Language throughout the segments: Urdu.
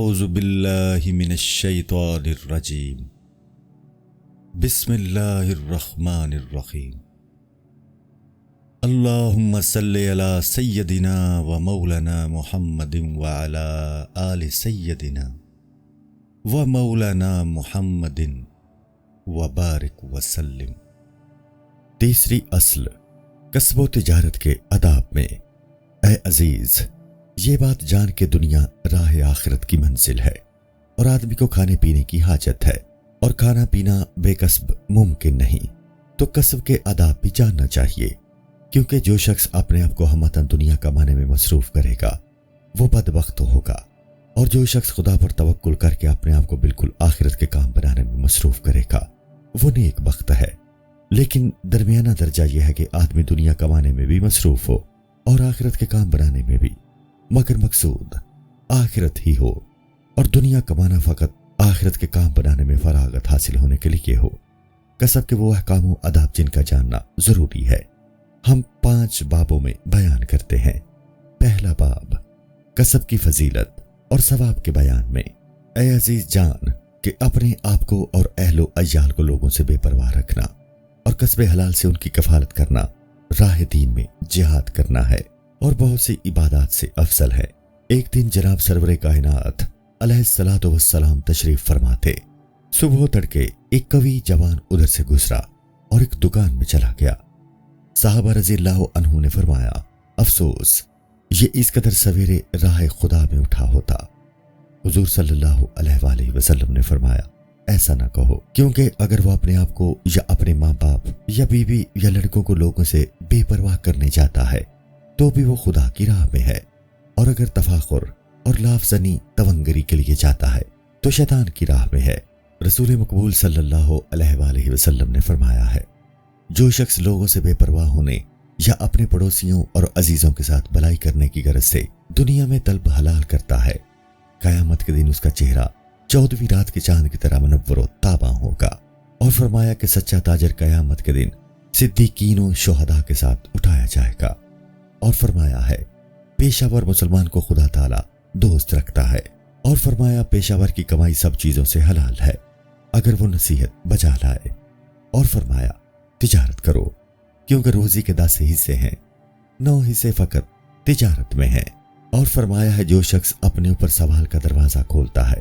اعوذ باللہ من الشیطان الرجیم بسم اللہ الرحمن الرحیم اللہم صلی علی سیدنا و مولانا محمد وعلی آل سیدنا و مولانا محمد وبارک وسلم۔ تیسری اصل کسب و تجارت کے آداب میں، اے عزیز، یہ بات جان کے دنیا راہ آخرت کی منزل ہے اور آدمی کو کھانے پینے کی حاجت ہے، اور کھانا پینا بے کسب ممکن نہیں، تو کسب کے آداب بھی جاننا چاہیے، کیونکہ جو شخص اپنے آپ کو ہمتاً دنیا کمانے میں مصروف کرے گا وہ بدبخت ہوگا، اور جو شخص خدا پر توکل کر کے اپنے آپ کو بالکل آخرت کے کام بنانے میں مصروف کرے گا وہ نیک بخت ہے۔ لیکن درمیانہ درجہ یہ ہے کہ آدمی دنیا کمانے میں بھی مصروف ہو اور آخرت کے کام بنانے میں بھی، مگر مقصود آخرت ہی ہو، اور دنیا کمانا فقط آخرت کے کام بنانے میں فراغت حاصل ہونے کے لیے ہو۔ کسب کے وہ احکام و آداب جن کا جاننا ضروری ہے، ہم 5 بابوں میں بیان کرتے ہیں۔ پہلا باب، کسب کی فضیلت اور ثواب کے بیان میں۔ اے عزیز، جان کہ اپنے آپ کو اور اہل و عیال کو لوگوں سے بے پرواہ رکھنا اور کسب حلال سے ان کی کفالت کرنا راہ دین میں جہاد کرنا ہے اور بہت سی عبادات سے افضل ہے۔ ایک دن جناب سرور کائنات علیہ الصلوۃ والسلام تشریف فرما تھے۔ صبح تڑکے ایک قوی جوان ادھر سے گزرا اور ایک دکان میں چلا گیا۔ صحابہ رضی اللہ عنہ نے فرمایا، افسوس، یہ اس قدر سویرے راہ خدا میں اٹھا ہوتا۔ حضور صلی اللہ علیہ وآلہ وسلم نے فرمایا، ایسا نہ کہو، کیونکہ اگر وہ اپنے آپ کو یا اپنے ماں باپ یا بیوی یا لڑکوں کو لوگوں سے بے پرواہ کرنے جاتا ہے تو بھی وہ خدا کی راہ میں ہے، اور اگر تفاخر اور لافزنی تونگری کے لیے جاتا ہے تو شیطان کی راہ میں ہے۔ رسول مقبول صلی اللہ علیہ وآلہ وسلم نے فرمایا ہے، جو شخص لوگوں سے بے پرواہ ہونے یا اپنے پڑوسیوں اور عزیزوں کے ساتھ بھلائی کرنے کی غرض سے دنیا میں طلب حلال کرتا ہے، قیامت کے دن اس کا چہرہ 14ویں رات کے چاند کی طرح منور و تاباں ہوگا۔ اور فرمایا کہ سچا تاجر قیامت کے دن صدیقین و شہداء کے ساتھ اٹھایا جائے گا۔ اور فرمایا ہے، پیشہ ور مسلمان کو خدا تعالیٰ دوست رکھتا ہے۔ اور فرمایا، پیشہ ور کی کمائی سب چیزوں سے حلال ہے اگر وہ نصیحت بجا لائے۔ اور فرمایا، تجارت کرو، کیونکہ روزی کے 10 حصے ہیں، 9 حصے فقط تجارت میں ہیں۔ اور فرمایا ہے، جو شخص اپنے اوپر سوال کا دروازہ کھولتا ہے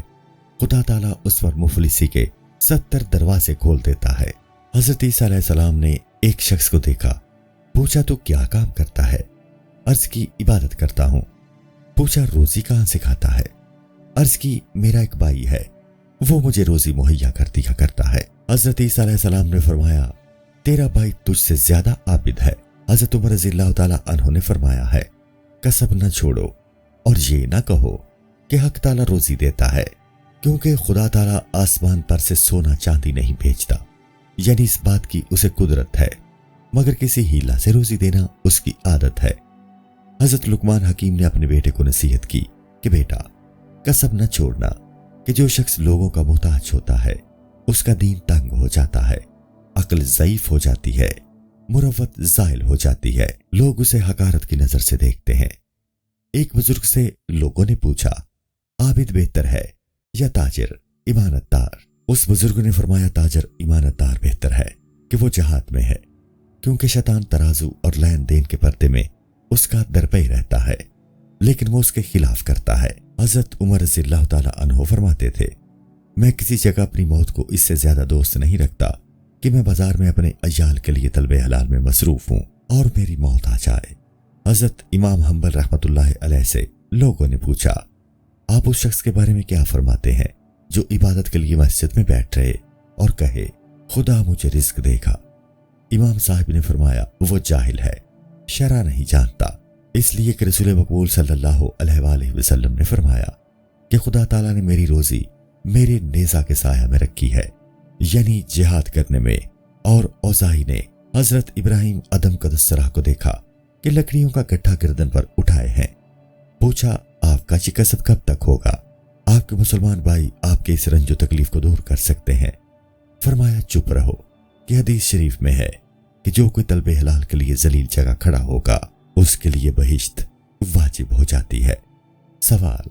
خدا تعالیٰ اس پر مفلسی کے 70 دروازے کھول دیتا ہے۔ حضرت عیسیٰ علیہ السلام نے ایک شخص کو دیکھا، پوچھا تو کیا کام کرتا ہے؟ عرض کی عبادت کرتا ہوں۔ پوچھا روزی کہاں سے کھاتا ہے؟ عرض کی میرا ایک بھائی ہے، وہ مجھے روزی مہیا کر دیا کرتا ہے۔ حضرت عیسیٰ علیہ السلام نے فرمایا، تیرا بھائی تجھ سے زیادہ عابد ہے۔ حضرت عمر رضی اللہ تعالیٰ عنہ نے فرمایا ہے، کسب نہ چھوڑو اور یہ نہ کہو کہ حق تعالیٰ روزی دیتا ہے، کیونکہ خدا تعالیٰ آسمان پر سے سونا چاندی نہیں بھیجتا، یعنی اس بات کی اسے قدرت ہے، مگر کسی ہیلا سے روزی دینا اس کی عادت ہے۔ حضرت لقمان حکیم نے اپنے بیٹے کو نصیحت کی کہ بیٹا، کسب نہ چھوڑنا، کہ جو شخص لوگوں کا محتاج ہوتا ہے اس کا دین تنگ ہو جاتا ہے، عقل ضعیف ہو جاتی ہے، مروت زائل ہو جاتی ہے، لوگ اسے حقارت کی نظر سے دیکھتے ہیں۔ ایک بزرگ سے لوگوں نے پوچھا، عابد بہتر ہے یا تاجر امانت دار؟ اس بزرگ نے فرمایا، تاجر امانت دار بہتر ہے کہ وہ جہاد میں ہے، کیونکہ شیطان ترازو اور لین دین کے پردے میں اس کا درپے رہتا ہے، لیکن وہ اس کے خلاف کرتا ہے۔ حضرت عمر رضی اللہ تعالیٰ عنہ فرماتے تھے، میں کسی جگہ اپنی موت کو اس سے زیادہ دوست نہیں رکھتا کہ میں بازار میں اپنے عیال کے لیے طلب حلال میں مصروف ہوں اور میری موت آ جائے۔ حضرت امام حنبل رحمۃ اللہ علیہ سے لوگوں نے پوچھا، آپ اس شخص کے بارے میں کیا فرماتے ہیں جو عبادت کے لیے مسجد میں بیٹھ رہے اور کہے خدا مجھے رزق دے گا؟ امام صاحب نے فرمایا، وہ جاہل ہے، شرع نہیں جانتا، اس لیے کہ رسول مقبول صلی اللہ علیہ وآلہ وسلم نے فرمایا کہ خدا تعالیٰ نے میری روزی میرے نیزہ کے سایہ میں رکھی ہے، یعنی جہاد کرنے میں۔ اور اوزاعی نے حضرت ابراہیم ادم قدسرہ کو دیکھا کہ لکڑیوں کا گٹھا گردن پر اٹھائے ہیں۔ پوچھا، آپ کا یہ کسب کب تک ہوگا؟ آپ کے مسلمان بھائی آپ کے اس رنج و تکلیف کو دور کر سکتے ہیں۔ فرمایا، چپ رہو، کہ حدیث شریف میں ہے کہ جو کوئی طلب حلال کے لیے ذلیل جگہ کھڑا ہوگا اس کے لیے بہشت واجب ہو جاتی ہے۔ سوال،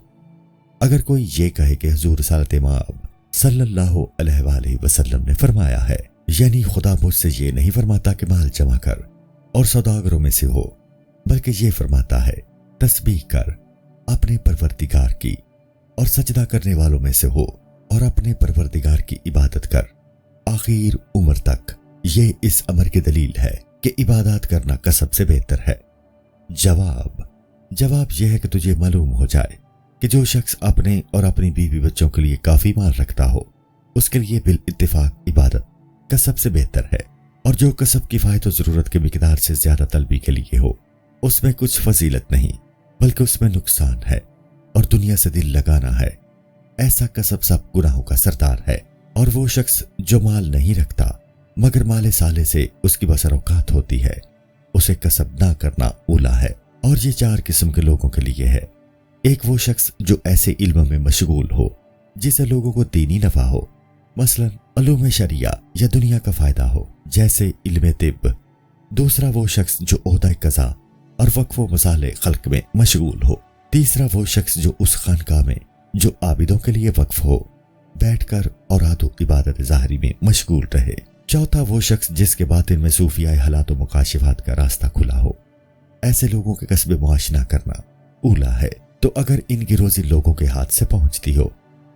اگر کوئی یہ کہے کہ حضور رسالت مآب صلی اللہ علیہ وآلہ وسلم نے فرمایا ہے، یعنی خدا مجھ سے یہ نہیں فرماتا کہ مال جمع کر اور سوداگروں میں سے ہو، بلکہ یہ فرماتا ہے تسبیح کر اپنے پروردگار کی اور سجدہ کرنے والوں میں سے ہو اور اپنے پروردگار کی عبادت کر آخر عمر تک، یہ اس امر کی دلیل ہے کہ عبادات کرنا کسب سے بہتر ہے۔ جواب یہ ہے کہ تجھے معلوم ہو جائے کہ جو شخص اپنے اور اپنی بیوی بچوں کے لیے کافی مال رکھتا ہو، اس کے لیے بالاتفاق عبادت کسب سے بہتر ہے، اور جو کسب کفایت و ضرورت کے مقدار سے زیادہ طلبی کے لیے ہو، اس میں کچھ فضیلت نہیں بلکہ اس میں نقصان ہے اور دنیا سے دل لگانا ہے۔ ایسا کسب سب گناہوں کا سردار ہے، اور وہ شخص جو مال نہیں رکھتا مگر مال سالے سے اس کی بسر اوقات ہوتی ہے، اسے کسب نہ کرنا اولا ہے۔ اور یہ 4 قسم کے لوگوں کے لیے ہے۔ ایک وہ شخص جو ایسے علم میں مشغول ہو جسے لوگوں کو دینی نفع ہو، مثلا علوم شریعہ یا دنیا کا فائدہ ہو، جیسے علم طب۔ دوسرا وہ شخص جو عہدہ قضا اور وقف و مصالح خلق میں مشغول ہو۔ تیسرا وہ شخص جو اس خانقاہ میں جو عابدوں کے لیے وقف ہو بیٹھ کر اوراد و عبادت ظاہری میں مشغول رہے۔ چوتھا وہ شخص جس کے باطن میں صوفیاء حالات و مکاشفات کا راستہ کھلا ہو۔ ایسے لوگوں کے کسب معاش نہ کرنا اولا ہے۔ تو اگر ان کی روزی لوگوں کے ہاتھ سے پہنچتی ہو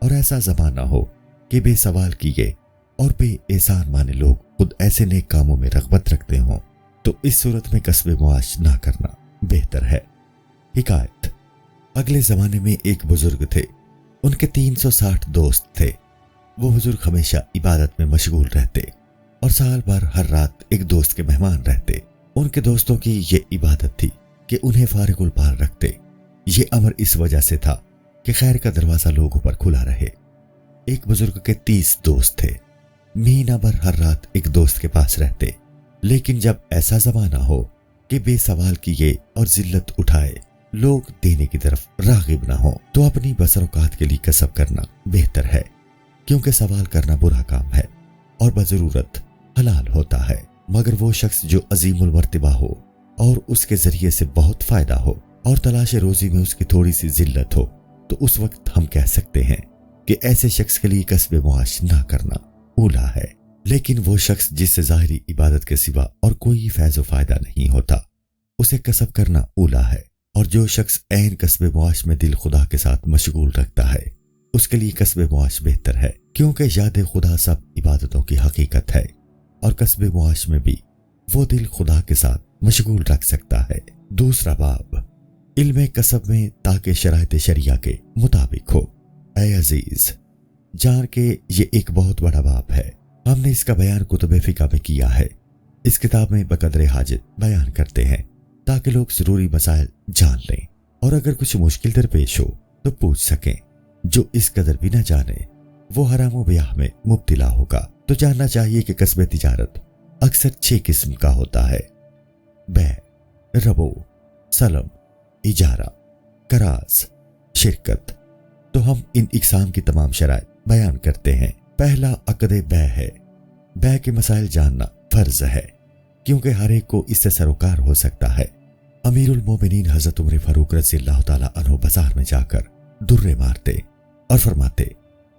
اور ایسا زمانہ ہو کہ بے سوال کیے اور بے احسان مانے لوگ خود ایسے نیک کاموں میں رغبت رکھتے ہوں، تو اس صورت میں کسب معاش نہ کرنا بہتر ہے۔ حکایت: اگلے زمانے میں ایک بزرگ تھے، ان کے 360 دوست تھے۔ وہ بزرگ ہمیشہ عبادت میں مشغول رہتے اور سال بھر ہر رات ایک دوست کے مہمان رہتے۔ ان کے دوستوں کی یہ عبادت تھی کہ انہیں فارغ البال رکھتے۔ یہ امر اس وجہ سے تھا کہ خیر کا دروازہ لوگوں پر کھلا رہے۔ ایک بزرگ کے 30 دوست تھے، مہینہ بھر ہر رات ایک دوست کے پاس رہتے، لیکن جب ایسا زمانہ ہو کہ بے سوال کیے اور ذلت اٹھائے لوگ دینے کی طرف راغب نہ ہوں، تو اپنی بسر اوقات کے لیے کسب کرنا بہتر ہے، کیونکہ سوال کرنا برا کام ہے اور بضرورت حلال ہوتا ہے۔ مگر وہ شخص جو عظیم المرتبہ ہو اور اس کے ذریعے سے بہت فائدہ ہو اور تلاش روزی میں اس کی تھوڑی سی ذلت ہو، تو اس وقت ہم کہہ سکتے ہیں کہ ایسے شخص کے لیے کسب معاش نہ کرنا اولا ہے۔ لیکن وہ شخص جس سے ظاہری عبادت کے سوا اور کوئی فیض و فائدہ نہیں ہوتا، اسے کسب کرنا اولا ہے۔ اور جو شخص عین کسب معاش میں دل خدا کے ساتھ مشغول رکھتا ہے، اس کے لیے کسب معاش بہتر ہے، کیونکہ یاد خدا سب عبادتوں کی حقیقت ہے، اور کسب معاش میں بھی وہ دل خدا کے ساتھ مشغول رکھ سکتا ہے۔ دوسرا باب، علم کسب میں تاکہ شرائط شریعہ کے مطابق ہو۔ اے عزیز، جان کے یہ ایک بہت بڑا باب ہے۔ ہم نے اس کا بیان کتب فقہ میں کیا ہے۔ اس کتاب میں بقدر حاجت بیان کرتے ہیں تاکہ لوگ ضروری مسائل جان لیں، اور اگر کچھ مشکل درپیش ہو تو پوچھ سکیں۔ جو اس قدر بھی نہ جانے وہ حرام و بیاہ میں مبتلا ہوگا۔ تو جاننا چاہیے کہ کسب تجارت اکثر 6 قسم کا ہوتا ہے: بیع، ربو، سلم، اجارہ، قراض، شرکت۔ تو ہم ان اقسام کی تمام شرائط بیان کرتے ہیں۔ پہلا عقد بیع ہے۔ بیع کے مسائل جاننا فرض ہے، کیونکہ ہر ایک کو اس سے سروکار ہو سکتا ہے۔ امیر المومنین حضرت عمر فاروق رضی اللہ تعالیٰ عنہ بازار میں جا کر درے مارتے اور فرماتے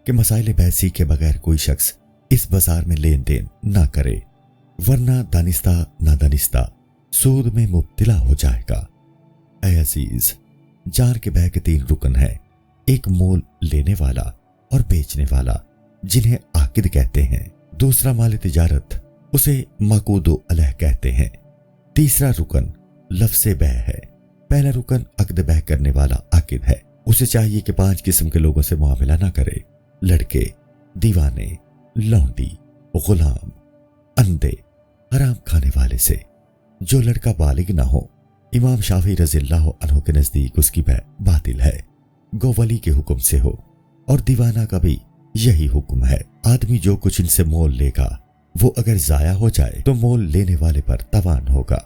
کہ مسائل بیع سیکھے بغیر کوئی شخص اس بازار میں لین دین نہ کرے، ورنہ دانستہ نادانستہ سود میں مبتلا ہو جائے گا۔ اے عزیز، جان کے بیع کے 3 رکن ہیں: ایک مول لینے والا اور بیچنے والا، جنہیں عاقد کہتے ہیں۔ دوسرا مال تجارت، اسے معقود علیہ کہتے ہیں۔ تیسرا رکن لفظ بیع ہے۔ پہلا رکن عقد بیع کرنے والا عاقد ہے۔ اسے چاہیے کہ 5 قسم کے لوگوں سے معاملہ نہ کرے: لڑکے، دیوانے، لونڈی، غلام، اندھے، حرام کھانے والے سے۔ جو لڑکا بالغ نہ ہو، امام شافعی رضی اللہ عنہ کے نزدیک اس کی بیع باطل ہے، گو ولی کے حکم سے ہو۔ اور دیوانہ کا بھی یہی حکم ہے۔ آدمی جو کچھ ان سے مول لے گا، وہ اگر ضائع ہو جائے تو مول لینے والے پر تاوان ہوگا۔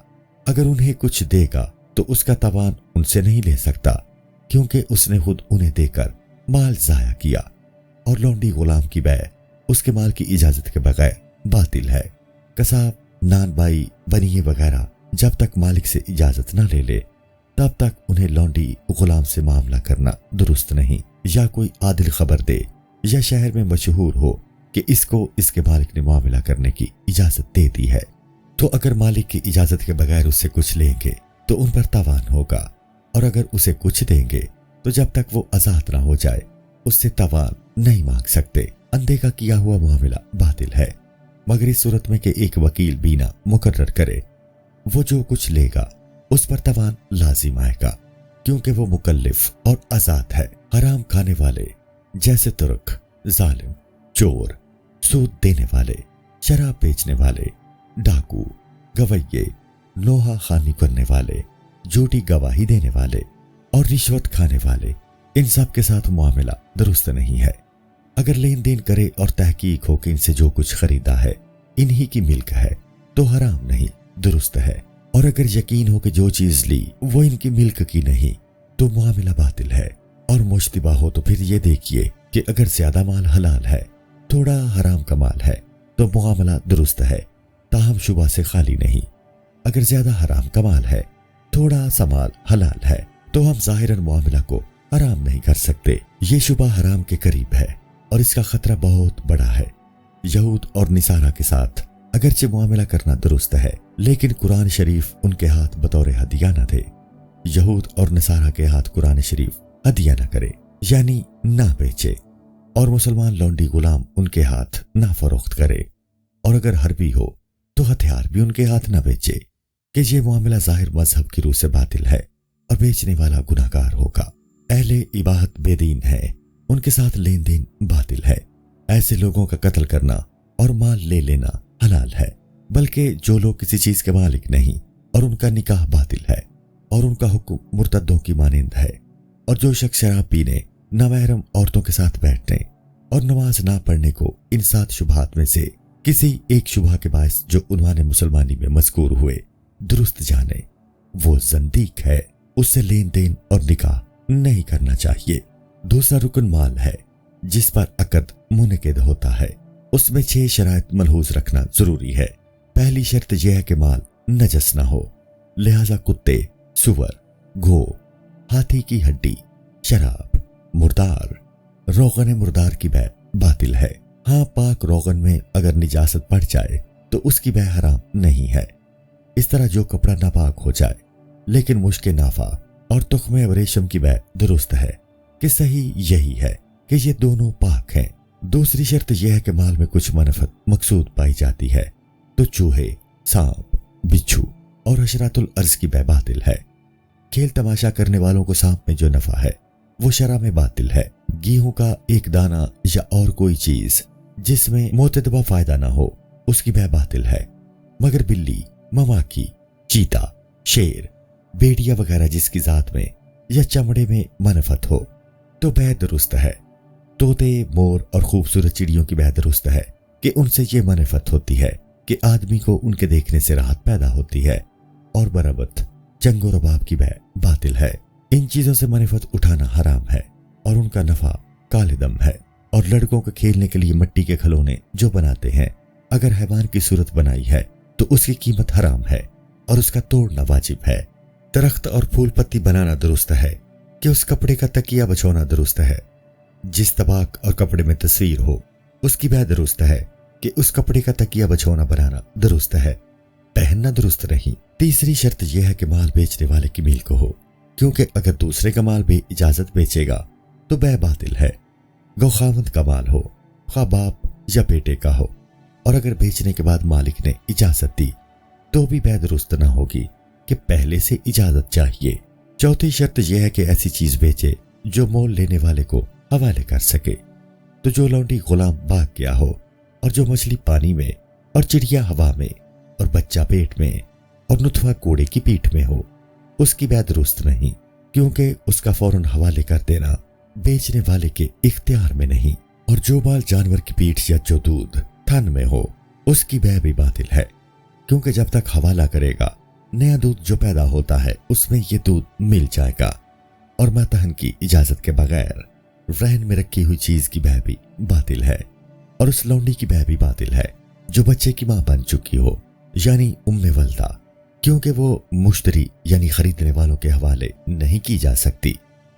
اگر انہیں کچھ دے گا تو اس کا تاوان ان سے نہیں لے سکتا، کیونکہ اس نے خود انہیں دے کر مال ضائع کیا۔ اور لونڈی غلام کی بیع اس کے مال کی اجازت کے بغیر باطل ہے۔ قصاب، نان بائی، بنیے وغیرہ جب تک مالک سے اجازت نہ لے لے، تب تک انہیں لونڈی غلام سے معاملہ کرنا درست نہیں۔ یا کوئی عادل خبر دے یا شہر میں مشہور ہو کہ اس کو اس کے مالک نے معاملہ کرنے کی اجازت دے دی ہے، تو اگر مالک کی اجازت کے بغیر اس سے کچھ لیں گے تو ان پر تاوان ہوگا، اور اگر اسے کچھ دیں گے تو جب تک وہ آزاد نہ ہو جائے اس سے تاوان نہیں مانگ سکتے۔ اندھے کا کیا ہوا معاملہ باطل ہے، مگر اس صورت میں کہ ایک وکیل بینا مقرر کرے، وہ جو کچھ لے گا اس پر تاوان لازم آئے گا، کیونکہ وہ مکلف اور آزاد ہے۔ حرام کھانے والے جیسے ترک، ظالم، چور، سود دینے والے، شراب بیچنے والے، ڈاکو، گویے، لوہا خوانی کرنے والے، جھوٹی گواہی دینے والے اور رشوت کھانے والے، ان سب کے ساتھ معاملہ درست نہیں ہے۔ اگر لین دین کرے اور تحقیق ہو کہ ان سے جو کچھ خریدا ہے انہی کی ملک ہے تو حرام نہیں، درست ہے، اور اگر یقین ہو کہ جو چیز لی وہ ان کی ملک کی نہیں تو معاملہ باطل ہے۔ اور مشتبہ ہو تو پھر یہ دیکھیے کہ اگر زیادہ مال حلال ہے، تھوڑا حرام کا مال ہے تو معاملہ درست ہے، تاہم شبہ سے خالی نہیں۔ اگر زیادہ حرام کا مال ہے، تھوڑا سا مال حلال ہے تو ہم ظاہراً معاملہ کو حرام نہیں کر سکتے۔ یہ شبہ حرام کے قریب ہے اور اس کا خطرہ بہت بڑا ہے۔ یہود اور نصارہ کے ساتھ اگرچہ معاملہ کرنا درست ہے، لیکن قرآن شریف ان کے ہاتھ بطور ہدیہ نہ دے۔ یہود اور نصارہ کے ہاتھ قرآن شریف ہدیہ نہ کرے، یعنی نہ بیچے، اور مسلمان لونڈی غلام ان کے ہاتھ نہ فروخت کرے، اور اگر حربی ہو تو ہتھیار بھی ان کے ہاتھ نہ بیچے، کہ یہ معاملہ ظاہر مذہب کی روح سے باطل ہے اور بیچنے والا گناہگار ہوگا۔ اہل اباحت بے دین ہے، ان کے ساتھ لین دین باطل ہے۔ ایسے لوگوں کا قتل کرنا اور مال لے لینا حلال ہے، بلکہ جو لوگ کسی چیز کے مالک نہیں اور ان کا نکاح باطل ہے اور ان کا حکم مرتدوں کی مانند ہے، اور جو شخص شراب پینے، نامحرم عورتوں کے ساتھ بیٹھنے اور نماز نہ پڑھنے کو ان 7 شبہات میں سے کسی ایک شبہ کے باعث جو عنوان مسلمانی میں مذکور ہوئے درست جانے، وہ زندیق ہے، اس سے لین دین اور نکاح نہیں کرنا چاہیے۔ دوسرا رکن مال ہے جس پر عقد منعقد ہوتا ہے، اس میں 6 شرائط ملحوظ رکھنا ضروری ہے۔ پہلی شرط یہ ہے کہ مال نجس نہ ہو، لہذا کتے، سور، گھو، ہاتھی کی ہڈی، شراب، مردار، روغن مردار کی بیع باطل ہے۔ ہاں، پاک روغن میں اگر نجاست پڑ جائے تو اس کی بیع حرام نہیں ہے۔ اس طرح جو کپڑا ناپاک ہو جائے لیکن مشک نافع اور تخم ریشم کی بیع درست ہے، کہ صحیح یہی ہے کہ یہ دونوں پاک ہیں۔ دوسری شرط یہ ہے کہ مال میں کچھ منفعت مقصود پائی جاتی ہے، تو چوہے، سانپ، بچھو اور حشرات الارض کی بیع باطل ہے۔ کھیل تماشا کرنے والوں کو سانپ میں جو نفع ہے وہ شرع میں باطل ہے۔ گیہوں کا ایک دانہ یا اور کوئی چیز جس میں معتدبہ فائدہ نہ ہو اس کی بیع باطل ہے، مگر بلی، مماکی، چیتا، شیر، بیڑیا وغیرہ جس کی ذات میں یا چمڑے میں منفعت ہو تو بیع درست ہے۔ طوطے، مور اور خوبصورت چڑیوں کی بیع درست ہے کہ ان سے یہ منفعت ہوتی ہے کہ آدمی کو ان کے دیکھنے سے راحت پیدا ہوتی ہے، اور برابط چنگ و رباب کی بیع باطل ہے۔ ان چیزوں سے منفعت اٹھانا حرام ہے اور ان کا نفع کالے دم ہے۔ اور لڑکوں کو کھیلنے کے لیے مٹی کے کھلونے جو بناتے ہیں، اگر حیوان کی صورت بنائی ہے تو اس کی قیمت حرام ہے اور اس کا توڑنا واجب ہے۔ درخت اور پھول پتی بنانا درست ہے کہ اس کپڑے کا تکیہ بچھونا درست ہے۔ جس طباق اور کپڑے میں تصویر ہو اس کی بیع درست ہے کہ اس کپڑے کا تکیہ بچھونا بنانا درست ہے، پہننا درست نہیں۔ تیسری شرط یہ ہے کہ مال بیچنے والے کی ملک ہو، کیونکہ اگر دوسرے کا مال بھی اجازت بیچے گا تو بیع باطل ہے۔ گو خاوند کا مال ہو، خواہ باپ یا بیٹے کا ہو، اور اگر بیچنے کے بعد مالک نے اجازت دی تو بھی بیع درست نہ ہوگی کہ پہلے سے اجازت چاہیے۔ چوتھی شرط یہ ہے کہ ایسی چیز بیچے جو مول لینے والے کو حوالے کر سکے، تو جو لونڈی غلام بھاگ گیا ہو، اور جو مچھلی پانی میں اور چڑیا ہوا میں اور بچہ پیٹ میں اور نطفہ کوڑے کی پیٹھ میں ہو، اس کی بیع درست نہیں، کیونکہ اس کا فوراً حوالے کر دینا بیچنے والے کے اختیار میں نہیں۔ اور جو مال جانور کی پیٹھ یا جو دودھ تھن میں ہو اس کی بیع بھی باطل ہے، کیونکہ جب تک حوالہ کرے گا نیا دودھ جو پیدا ہوتا ہے اس میں یہ دودھ مل جائے گا۔ اور ماتحن کی اجازت کے بغیر رہن میں رکھی ہوئی چیز کی بیع بھی باطل ہے، اور اس لونڈی کی بیع بھی باطل ہے جو بچے کی ماں بن چکی ہو، یعنی ام ولدہ، کیونکہ وہ مشتری یعنی خریدنے والوں کے حوالے نہیں کی جا سکتی۔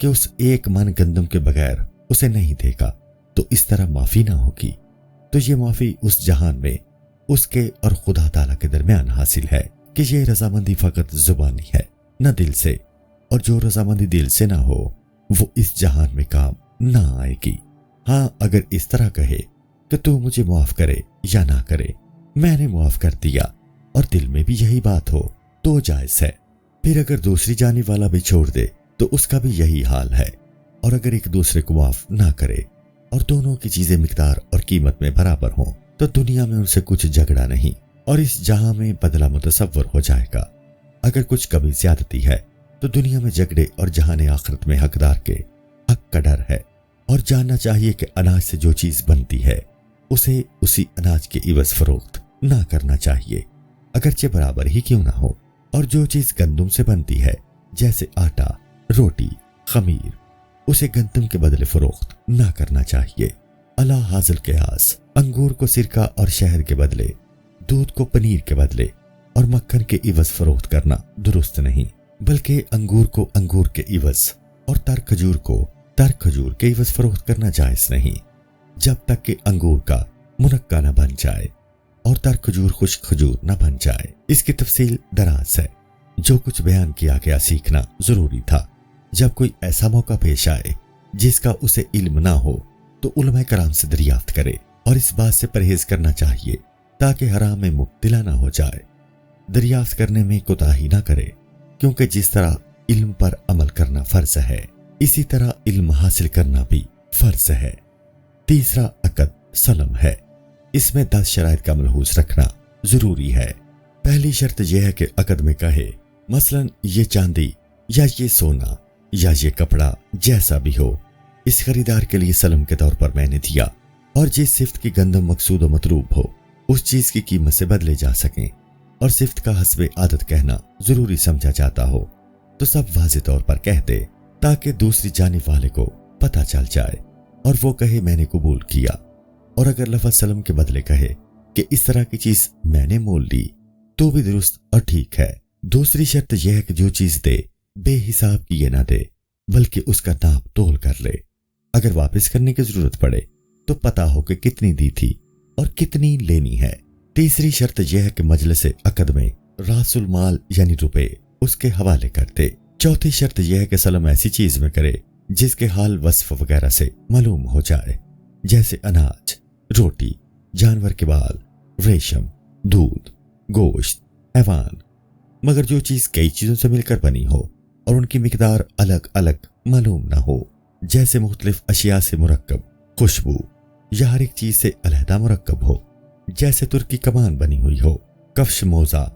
کہ اس ایک من گندم کے بغیر اسے نہیں دیکھا تو اس طرح معافی نہ ہوگی، تو یہ معافی اس جہان میں اس کے اور خدا تعالیٰ کے درمیان حاصل ہے کہ یہ رضامندی فقط زبانی ہے نہ دل سے، اور جو رضامندی دل سے نہ ہو وہ اس جہان میں کام نہ آئے گی۔ ہاں، اگر اس طرح کہے کہ تو مجھے معاف کرے یا نہ کرے، میں نے معاف کر دیا، اور دل میں بھی یہی بات ہو تو جائز ہے۔ پھر اگر دوسری جانب والا بھی چھوڑ دے تو اس کا بھی یہی حال ہے، اور اگر ایک دوسرے کو معاف نہ کرے اور دونوں کی چیزیں مقدار اور قیمت میں برابر ہوں تو دنیا میں ان سے کچھ جھگڑا نہیں، اور اس جہاں میں بدلہ متصور ہو جائے گا۔ اگر کچھ کمی زیادتی ہے تو دنیا میں جھگڑے اور جہان آخرت میں حقدار کے حق کا ڈر ہے، اور جاننا چاہیے کہ اناج سے جو چیز بنتی ہے اسے اسی اناج کے عوض فروخت نہ کرنا چاہیے، اگرچہ برابر ہی کیوں نہ ہو، اور جو چیز گندم سے بنتی ہے جیسے آٹا، روٹی، خمیر، اسے گندم کے بدلے فروخت نہ کرنا چاہیے۔ اللہ حاصل قیاس، انگور کو سرکہ اور شہد کے بدلے، دودھ کو پنیر کے بدلے اور مکھن کے عوض فروخت کرنا درست نہیں، بلکہ انگور کو انگور کے عوض اور تر کھجور کو تر کھجور کے عوض فروخت کرنا جائز نہیں، جب تک کہ انگور کا منقع نہ بن جائے اور تر کھجور خشک کھجور نہ بن جائے۔ اس کی تفصیل دراز ہے، جو کچھ بیان کیا گیا سیکھنا ضروری تھا۔ جب کوئی ایسا موقع پیش آئے جس کا اسے علم نہ ہو تو علماء کرام سے دریافت کرے، اور اس بات سے پرہیز کرنا چاہیے تاکہ حرام میں مبتلا نہ ہو جائے۔ دریافت کرنے میں کوتاہی نہ کرے، کیونکہ جس طرح علم پر عمل کرنا فرض ہے اسی طرح علم حاصل کرنا بھی فرض ہے۔ تیسرا عقد سلم ہے، اس میں 10 شرائط کا ملحوظ رکھنا ضروری ہے۔ پہلی شرط یہ ہے کہ عقد میں کہے مثلا یہ چاندی یا یہ سونا یا یہ کپڑا جیسا بھی ہو اس خریدار کے لیے سلم کے طور پر میں نے دیا، اور جس صفت کی گندم مقصود و مطلوب ہو اس چیز کی قیمت سے بدلے جا سکیں، اور صفت کا حسب عادت کہنا ضروری سمجھا جاتا ہو تو سب واضح طور پر کہہ دے تاکہ دوسری جانب والے کو پتہ چل جائے اور وہ کہے میں نے قبول کیا۔ اور اگر لفظ سلم کے بدلے کہے کہ اس طرح کی چیز میں نے مول لی تو بھی درست اور ٹھیک ہے۔ دوسری شرط یہ ہے کہ جو چیز دے بے حساب کیے نہ دے، بلکہ اس کا ناپ تول کر لے۔ اگر واپس کرنے کی ضرورت پڑے تو پتہ ہو کہ کتنی دی تھی اور کتنی لینی ہے۔ تیسری شرط یہ ہے کہ مجلس عقد میں راس المال یعنی روپے اس کے حوالے کر دے۔ چوتھی شرط یہ ہے کہ سلم ایسی چیز میں کرے جس کے حال وصف وغیرہ سے معلوم ہو جائے، جیسے اناج، روٹی، جانور کے بال، ریشم، دودھ، گوشت، حیوان، مگر جو چیز کئی چیزوں سے مل کر بنی ہو اور ان کی مقدار الگ الگ معلوم نہ ہو، جیسے مختلف اشیاء سے مرکب خوشبو، یا ہر ایک چیز سے علیحدہ مرکب ہو، جیسے ترکی کمان بنی ہوئی ہو، کفش موزہ،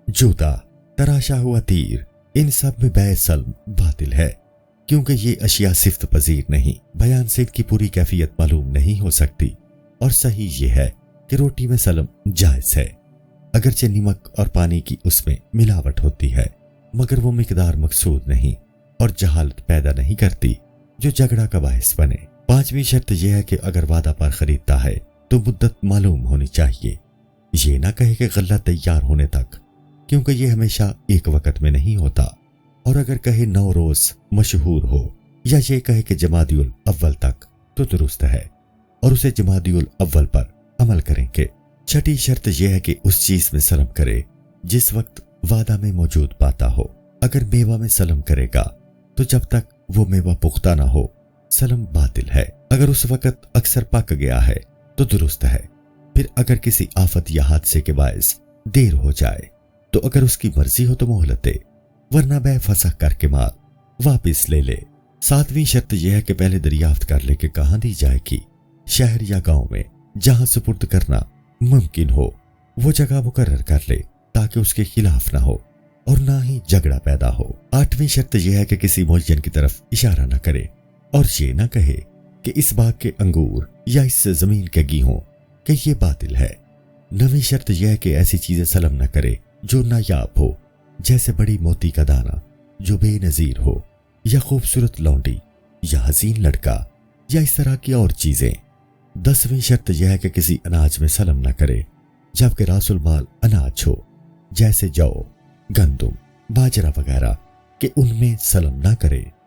جوتا، تراشا ہوا تیر، ان سب میں بیع سلم باطل ہے، کیونکہ یہ اشیاء صفت پذیر نہیں، بیان سے ان کی پوری کیفیت معلوم نہیں ہو سکتی۔ اور صحیح یہ ہے کہ روٹی میں سلم جائز ہے، اگرچہ نمک اور پانی کی اس میں ملاوٹ ہوتی ہے، مگر وہ مقدار مقصود نہیں اور جہالت پیدا نہیں کرتی جو جھگڑا کا باعث بنے۔ پانچویں شرط یہ ہے کہ اگر وعدہ پر خریدتا ہے تو مدت معلوم ہونی چاہیے، یہ نہ کہے کہ غلہ تیار ہونے تک، کیونکہ یہ ہمیشہ ایک وقت میں نہیں ہوتا، اور اگر کہے 9 روز مشہور ہو، یا یہ کہے کہ جمادی الاول تک تو درست ہے، اور اسے جمادی الاول پر عمل کریں گے۔ چھٹی شرط یہ ہے کہ اس چیز میں سلم کرے جس وقت وعدہ میں موجود پاتا ہو۔ اگر میوہ میں سلم کرے گا تو جب تک وہ میوہ پختہ نہ ہو سلم باطل ہے، اگر اس وقت اکثر پک گیا ہے تو درست ہے۔ پھر اگر کسی آفت یا حادثے کے باعث دیر ہو جائے تو اگر اس کی مرضی ہو تو مہلت دے، ورنہ بے فسخ کر کے مال واپس لے لے۔ ساتویں شرط یہ ہے کہ پہلے دریافت کر لے کہ کہاں دی جائے گی، شہر یا گاؤں میں جہاں سپرد کرنا ممکن ہو وہ جگہ مقرر کر لے تاکہ اس کے خلاف نہ ہو اور نہ ہی جھگڑا پیدا ہو۔ آٹھویں شرط یہ ہے کہ کسی معین کی طرف اشارہ نہ کرے اور یہ نہ کہے کہ اس باغ کے انگور یا اس زمین کے گیہوں کہ یہ باطل ہے۔ نویں شرط یہ ہے کہ ایسی چیزیں سلم نہ کرے جو نایاب ہو، جیسے بڑی موتی کا دانہ جو بے نظیر ہو، یا خوبصورت لونڈی یا حسین لڑکا، یا اس طرح کی اور چیزیں۔ 10ویں شرط یہ ہے کہ کسی اناج میں سلم نہ کرے جبکہ راس المال اناج ہو، جیسے جو، گندم، باجرہ وغیرہ، کہ ان میں سلم نہ کرے۔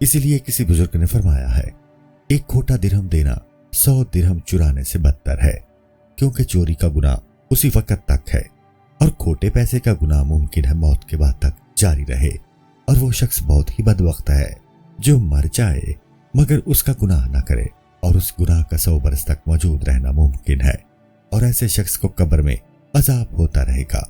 اسی لیے کسی بزرگ نے فرمایا ہے، ایک کھوٹا درہم دینا 100 درہم چرانے سے بدتر ہے، کیونکہ چوری کا گناہ اسی وقت تک ہے اور کھوٹے پیسے کا گناہ ممکن ہے موت کے بعد تک جاری رہے، اور وہ شخص بہت ہی بدبخت ہے جو مر جائے مگر اس کا گناہ نہ کرے، اور اس گناہ کا 100 برس تک موجود رہنا ممکن ہے، اور ایسے شخص کو قبر میں عذاب ہوتا رہے گا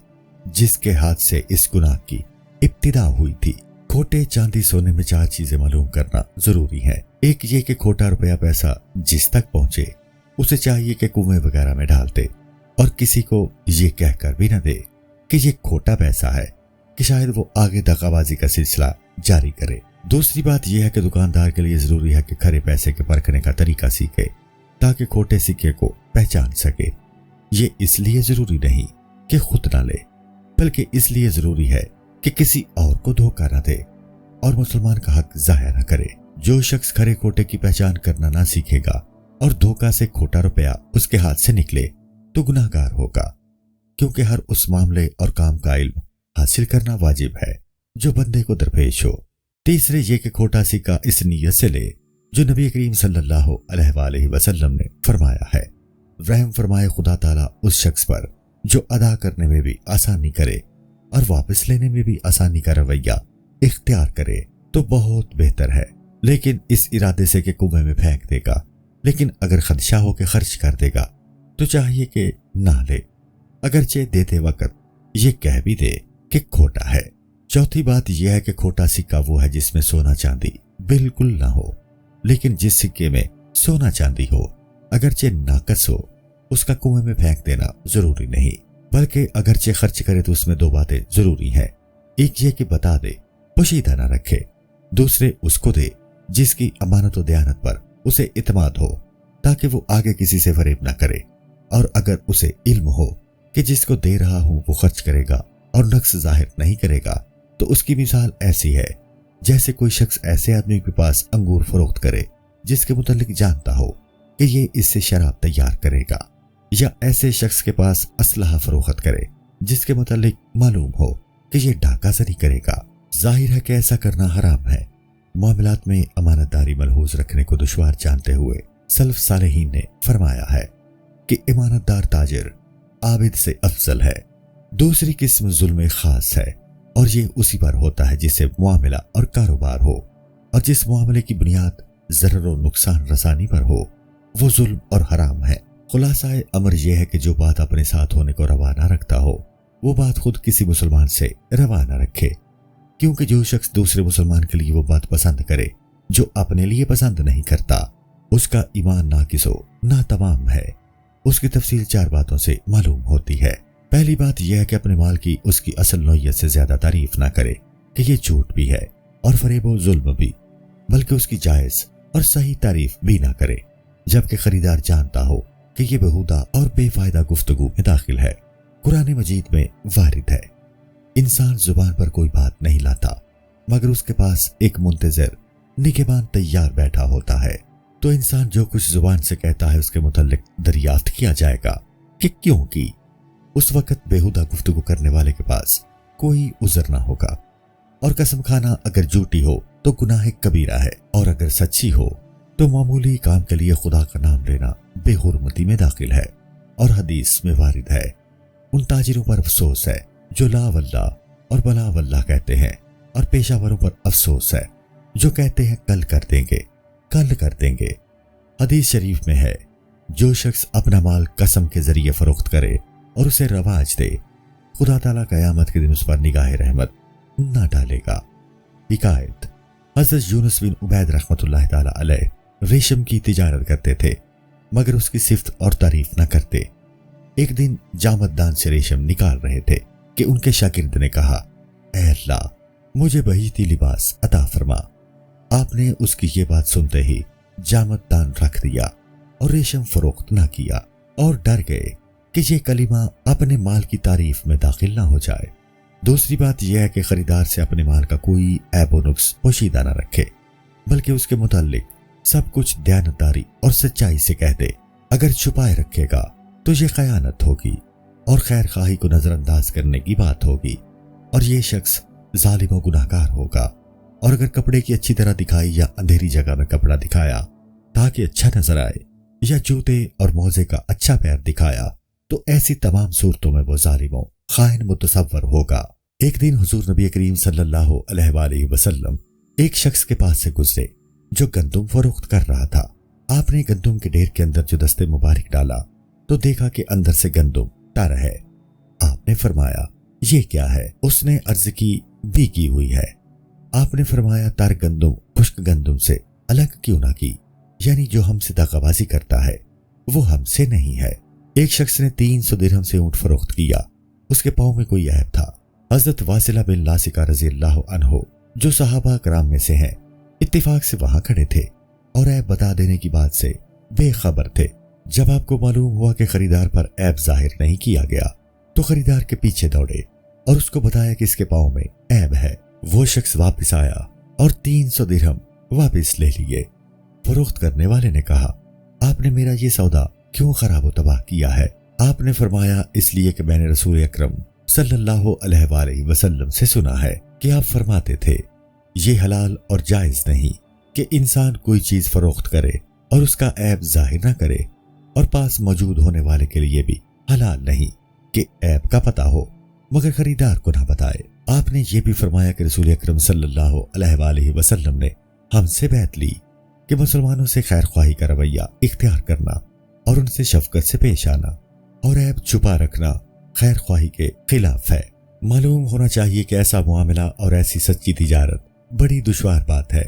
جس کے ہاتھ سے اس گناہ کی ابتدا ہوئی تھی۔ کھوٹے چاندی سونے میں 4 چیزیں معلوم کرنا ضروری ہے۔ ایک یہ کہ کھوٹا روپیہ پیسہ جس تک پہنچے اسے چاہیے کہ کنویں وغیرہ میں ڈال دے، اور کسی کو یہ کہہ کر بھی نہ دے کہ یہ کھوٹا پیسہ ہے کہ شاید وہ آگے دغا بازی کا سلسلہ جاری کرے۔ دوسری بات یہ ہے کہ دکاندار کے لیے ضروری ہے کہ کھرے پیسے کے پرکھنے کا طریقہ سیکھے تاکہ کھوٹے سکے کو پہچان سکے۔ یہ اس لیے ضروری نہیں کہ خود نہ لے، بلکہ اس لیے ضروری ہے کہ کسی اور کو دھوکہ نہ دے اور مسلمان کا حق ضائع نہ کرے۔ جو شخص کھرے کھوٹے کی پہچان کرنا نہ سیکھے گا اور دھوکہ سے کھوٹا روپیہ اس کے ہاتھ سے نکلے تو گناہ گار ہوگا، کیونکہ ہر اس معاملے اور کام کا علم حاصل کرنا واجب ہے جو بندے کو درپیش ہو۔ تیسرے یہ کہ کھوٹا سکہ اس نیت سے لے جو نبی کریم صلی اللہ علیہ وآلہ وسلم نے فرمایا ہے، رحم فرمائے خدا تعالیٰ اس شخص پر جو ادا کرنے میں بھی آسانی کرے اور واپس لینے میں بھی آسانی کا رویہ اختیار کرے تو بہت بہتر ہے، لیکن اس ارادے سے کہ کنویں میں پھینک دے گا، لیکن اگر خدشہ ہو کہ خرچ کر دے گا تو چاہیے کہ نہ لے، اگرچہ دیتے وقت یہ کہہ بھی دے کہ کھوٹا ہے۔ چوتھی بات یہ ہے کہ کھوٹا سکہ وہ ہے جس میں سونا چاندی بالکل نہ ہو، لیکن جس سکے میں سونا چاندی ہو اگرچہ ناقص ہو اس کا کنویں میں پھینک دینا ضروری نہیں، بلکہ اگرچہ خرچ کرے تو اس میں 2 باتیں ضروری ہیں۔ ایک یہ کہ بتا دے، پوشیدہ نہ رکھے، دوسرے اس کو دے جس کی امانت و دیانت پر اسے اعتماد ہو تاکہ وہ آگے کسی سے فریب نہ کرے، اور اگر اسے علم ہو کہ جس کو دے رہا ہوں وہ خرچ کرے گا اور نقص ظاہر نہیں کرے گا تو اس کی مثال ایسی ہے جیسے کوئی شخص ایسے آدمی کے پاس انگور فروخت کرے جس کے متعلق جانتا ہو کہ یہ اس سے شراب تیار کرے گا، یا ایسے شخص کے پاس اسلحہ فروخت کرے جس کے متعلق معلوم ہو کہ یہ ڈاکہ زنی کرے گا۔ ظاہر ہے کہ ایسا کرنا حرام ہے۔ معاملات میں امانت داری ملحوظ رکھنے کو دشوار جانتے ہوئے سلف صالحین نے فرمایا ہے کہ امانت دار تاجر عابد سے افضل ہے۔ دوسری قسم ظلم خاص ہے، اور یہ اسی پر ہوتا ہے جسے معاملہ اور کاروبار ہو، اور جس معاملے کی بنیاد ضرر و نقصان رسانی پر ہو وہ ظلم اور حرام ہے۔ خلاصہ امر یہ ہے کہ جو بات اپنے ساتھ ہونے کو روا نہ رکھتا ہو وہ بات خود کسی مسلمان سے روا نہ رکھے، کیونکہ جو شخص دوسرے مسلمان کے لیے وہ بات پسند کرے جو اپنے لیے پسند نہیں کرتا اس کا ایمان ناقص و ناتمام ہے۔ اس کی تفصیل 4 باتوں سے معلوم ہوتی ہے۔ پہلی بات یہ ہے کہ اپنے مال کی اس کی اصل نوعیت سے زیادہ تعریف نہ کرے کہ یہ جھوٹ بھی ہے اور فریب و ظلم بھی، بلکہ اس کی جائز اور صحیح تعریف بھی نہ کرے، جبکہ خریدار جانتا ہو کہ یہ بہودہ اور بے فائدہ گفتگو میں داخل ہے۔ قرآن مجید میں وارد ہے، انسان زبان پر کوئی بات نہیں لاتا مگر اس کے پاس ایک منتظر نگہبان تیار بیٹھا ہوتا ہے، تو انسان جو کچھ زبان سے کہتا ہے اس کے متعلق دریافت کیا جائے گا کہ کیوں کی۔ اس وقت بےہودہ گفتگو کرنے والے کے پاس کوئی عذر نہ ہوگا، اور قسم کھانا اگر جھوٹی ہو تو گناہ کبیرہ ہے، اور اگر سچی ہو تو معمولی کام کے لیے خدا کا نام لینا بے حرمتی میں داخل ہے۔ اور حدیث میں وارد ہے، ان تاجروں پر افسوس ہے جو لا واللہ اور بلا واللہ کہتے ہیں، اور پیشہ وروں پر افسوس ہے جو کہتے ہیں کل کر دیں گے، کل کر دیں گے۔ حدیث شریف میں ہے، جو شخص اپنا مال قسم کے ذریعے فروخت کرے اور اسے رواج دے خدا تعالیٰ قیامت کے دن اس پر نگاہ رحمت نہ ڈالے گا۔ حکایت، حضرت یونس بن عبید رحمۃ اللہ تعالیٰ علیہ ریشم کی تجارت کرتے تھے مگر اس کی صفت اور تعریف نہ کرتے۔ ایک دن جامت دان سے ریشم نکال رہے تھے کہ ان کے شاگرد نے کہا، اے اللہ مجھے بہیتی لباس عطا فرما۔ آپ نے اس کی یہ بات سنتے ہی جامت دان رکھ دیا اور ریشم فروخت نہ کیا، اور ڈر گئے کہ یہ کلمہ اپنے مال کی تعریف میں داخل نہ ہو جائے۔ دوسری بات یہ ہے کہ خریدار سے اپنے مال کا کوئی عیب و نقص پوشیدہ نہ رکھے، بلکہ اس کے متعلق سب کچھ دیانتداری اور سچائی سے کہہ دے۔ اگر چھپائے رکھے گا تو یہ خیانت ہوگی اور خیر خواہی کو نظر انداز کرنے کی بات ہوگی، اور یہ شخص ظالم و گناہگار ہوگا، اور اگر کپڑے کی اچھی طرح دکھائی یا اندھیری جگہ میں کپڑا دکھایا تاکہ اچھا نظر آئے، یا جوتے اور موزے کا اچھا پیر دکھایا، تو ایسی تمام صورتوں میں وہ ظالم و خائن متصور ہوگا۔ ایک دن حضور نبی کریم صلی اللہ علیہ وآلہ وسلم ایک شخص کے پاس سے گزرے جو گندم فروخت کر رہا تھا۔ آپ نے گندم کے ڈھیر کے اندر جو دست مبارک ڈالا تو دیکھا کہ اندر سے گندم تر ہے۔ آپ نے فرمایا یہ کیا ہے؟ اس نے عرض کی بھیگی ہوئی ہے۔ آپ نے فرمایا تر گندم خشک گندم سے الگ کیوں نہ کی؟ یعنی جو ہم سے دغا بازی کرتا ہے وہ ہم سے نہیں ہے۔ ایک شخص نے 300 درہم سے اونٹ فروخت کیا، اس کے پاؤں میں کوئی عیب تھا۔ حضرت واصلہ بن لاسکہ رضی اللہ عنہ جو صحابہ کرام میں سے ہیں اتفاق سے وہاں کھڑے تھے اور عیب بتا دینے کی بات سے بے خبر تھے۔ جب آپ کو معلوم ہوا کہ خریدار پر عیب ظاہر نہیں کیا گیا تو خریدار کے پیچھے دوڑے اور اس کو بتایا کہ اس کے پاؤں میں عیب ہے۔ وہ شخص واپس آیا اور 300 درہم واپس لے لیے۔ فروخت کرنے والے نے کہا آپ نے میرا یہ سودا کیوں خراب و تباہ کیا ہے؟ آپ نے فرمایا اس لیے کہ میں نے رسول اکرم صلی اللہ علیہ وآلہ وسلم سے سنا ہے کہ آپ فرماتے تھے یہ حلال اور جائز نہیں کہ انسان کوئی چیز فروخت کرے اور اس کا عیب ظاہر نہ کرے، اور پاس موجود ہونے والے کے لیے بھی حلال نہیں کہ عیب کا پتہ ہو مگر خریدار کو نہ بتائے۔ آپ نے یہ بھی فرمایا کہ رسول اکرم صلی اللہ علیہ وآلہ وسلم نے ہم سے بیعت لی کہ مسلمانوں سے خیر خواہی کا رویہ اختیار کرنا اور ان سے شفقت سے پیش آنا اور عیب چھپا رکھنا خیر خواہی کے خلاف ہے۔ معلوم ہونا چاہیے کہ ایسا معاملہ اور ایسی سچی تجارت بڑی دشوار بات ہے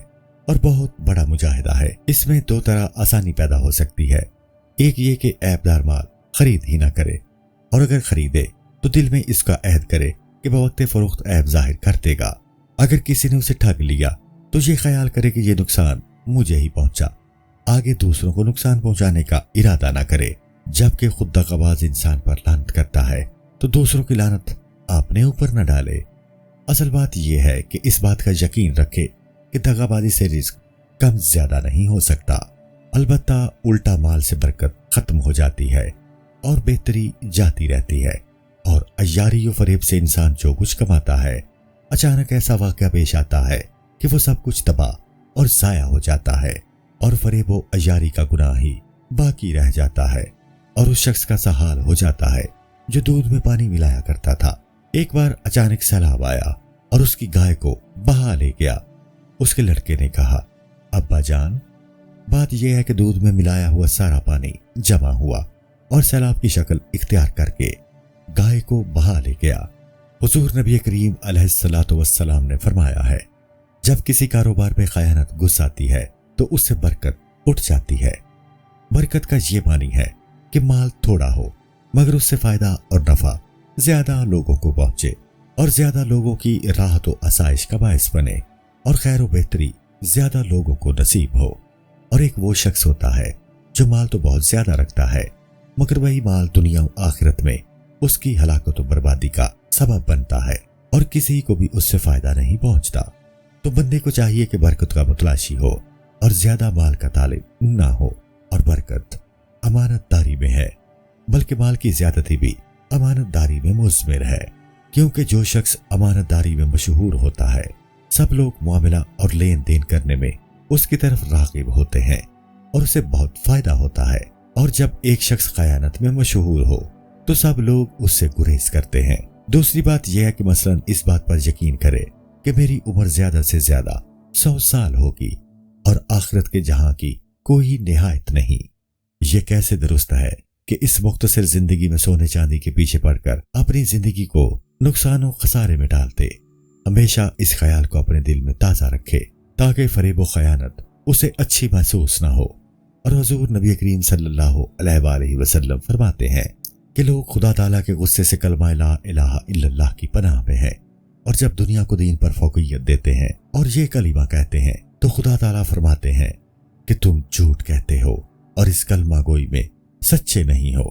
اور بہت بڑا مجاہدہ ہے۔ اس میں دو طرح آسانی پیدا ہو سکتی ہے، ایک یہ کہ عیب دار مال خرید ہی نہ کرے، اور اگر خریدے تو دل میں اس کا عہد کرے کہ بوقت فروخت عیب ظاہر کر دے گا۔ اگر کسی نے اسے ٹھگ لیا تو یہ خیال کرے کہ یہ نقصان مجھے ہی پہنچا، آگے دوسروں کو نقصان پہنچانے کا ارادہ نہ کرے۔ جبکہ خود دغاباز انسان پر لعنت کرتا ہے تو دوسروں کی لعنت اپنے اوپر نہ ڈالے۔ اصل بات یہ ہے کہ اس بات کا یقین رکھے کہ دغابازی سے رزق کم زیادہ نہیں ہو سکتا، البتہ الٹا مال سے برکت ختم ہو جاتی ہے اور بہتری جاتی رہتی ہے، اور عیاری و فریب سے انسان جو کچھ کماتا ہے اچانک ایسا واقعہ پیش آتا ہے کہ وہ سب کچھ تباہ اور ضائع ہو جاتا ہے، اور فریب و عیاری کا گناہ ہی باقی رہ جاتا ہے، اور اس شخص کا سا حال ہو جاتا ہے جو دودھ میں پانی ملایا کرتا تھا۔ ایک بار اچانک سیلاب آیا اور اس کی گائے کو بہا لے گیا۔ اس کے لڑکے نے کہا ابا جان، بات یہ ہے کہ دودھ میں ملایا ہوا سارا پانی جمع ہوا اور سیلاب کی شکل اختیار کر کے گائے کو بہا لے گیا۔ حضور نبی کریم علیہ الصلوۃ والسلام نے فرمایا ہے جب کسی کاروبار میں خیانت گھس آتی ہے تو اس سے برکت اٹھ جاتی ہے۔ برکت کا یہ معنی ہے کہ مال تھوڑا ہو مگر اس سے فائدہ اور نفع زیادہ لوگوں کو پہنچے اور زیادہ لوگوں کی راحت و آسائش کا باعث بنے اور خیر و بہتری زیادہ لوگوں کو نصیب ہو۔ اور ایک وہ شخص ہوتا ہے جو مال تو بہت زیادہ رکھتا ہے مگر وہی مال دنیا و آخرت میں اس کی ہلاکت و بربادی کا سبب بنتا ہے اور کسی کو بھی اس سے فائدہ نہیں پہنچتا۔ تو بندے کو چاہیے کہ برکت کا متلاشی ہو اور زیادہ مال کا طالب نہ ہو، اور برکت امانت داری میں ہے، بلکہ مال کی زیادتی بھی امانت داری میں مضمر ہے، کیونکہ جو شخص امانت داری میں مشہور ہوتا ہے سب لوگ معاملہ اور لین دین کرنے میں اس کی طرف راغب ہوتے ہیں اور اسے بہت فائدہ ہوتا ہے، اور جب ایک شخص خیانت میں مشہور ہو تو سب لوگ اس سے گریز کرتے ہیں۔ دوسری بات یہ ہے کہ مثلا اس بات پر یقین کرے کہ میری عمر زیادہ سے زیادہ 100 سال ہوگی اور آخرت کے جہاں کی کوئی نہایت نہیں۔ یہ کیسے درست ہے کہ اس مختصر زندگی میں سونے چاندی کے پیچھے پڑ کر اپنی زندگی کو نقصان و خسارے میں ڈالتے۔ ہمیشہ اس خیال کو اپنے دل میں تازہ رکھے تاکہ فریب و خیانت اسے اچھی محسوس نہ ہو۔ اور حضور نبی کریم صلی اللہ علیہ وآلہ وسلم فرماتے ہیں کہ لوگ خدا تعالیٰ کے غصے سے کلمہ لا الہ الا اللہ کی پناہ میں ہیں، اور جب دنیا کو دین پر فوقیت دیتے ہیں اور یہ کلمہ کہتے ہیں تو خدا تعالیٰ فرماتے ہیں کہ تم جھوٹ کہتے ہو اور اس کلمہ گوئی میں سچے نہیں ہو۔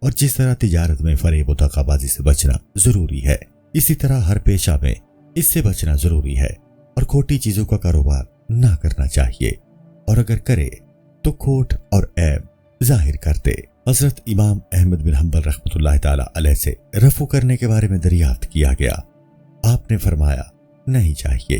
اور جس طرح تجارت میں فریب و دغابازی سے بچنا ضروری ہے، اسی طرح ہر پیشہ میں اس سے بچنا ضروری ہے، اور کھوٹی چیزوں کا کاروبار نہ کرنا چاہیے، اور اگر کرے تو کھوٹ اور عیب ظاہر کر دے۔ حضرت امام احمد بن حنبل رحمۃ اللہ تعالی علیہ سے رفع کرنے کے بارے میں دریافت کیا گیا۔ آپ نے فرمایا نہیں چاہیے،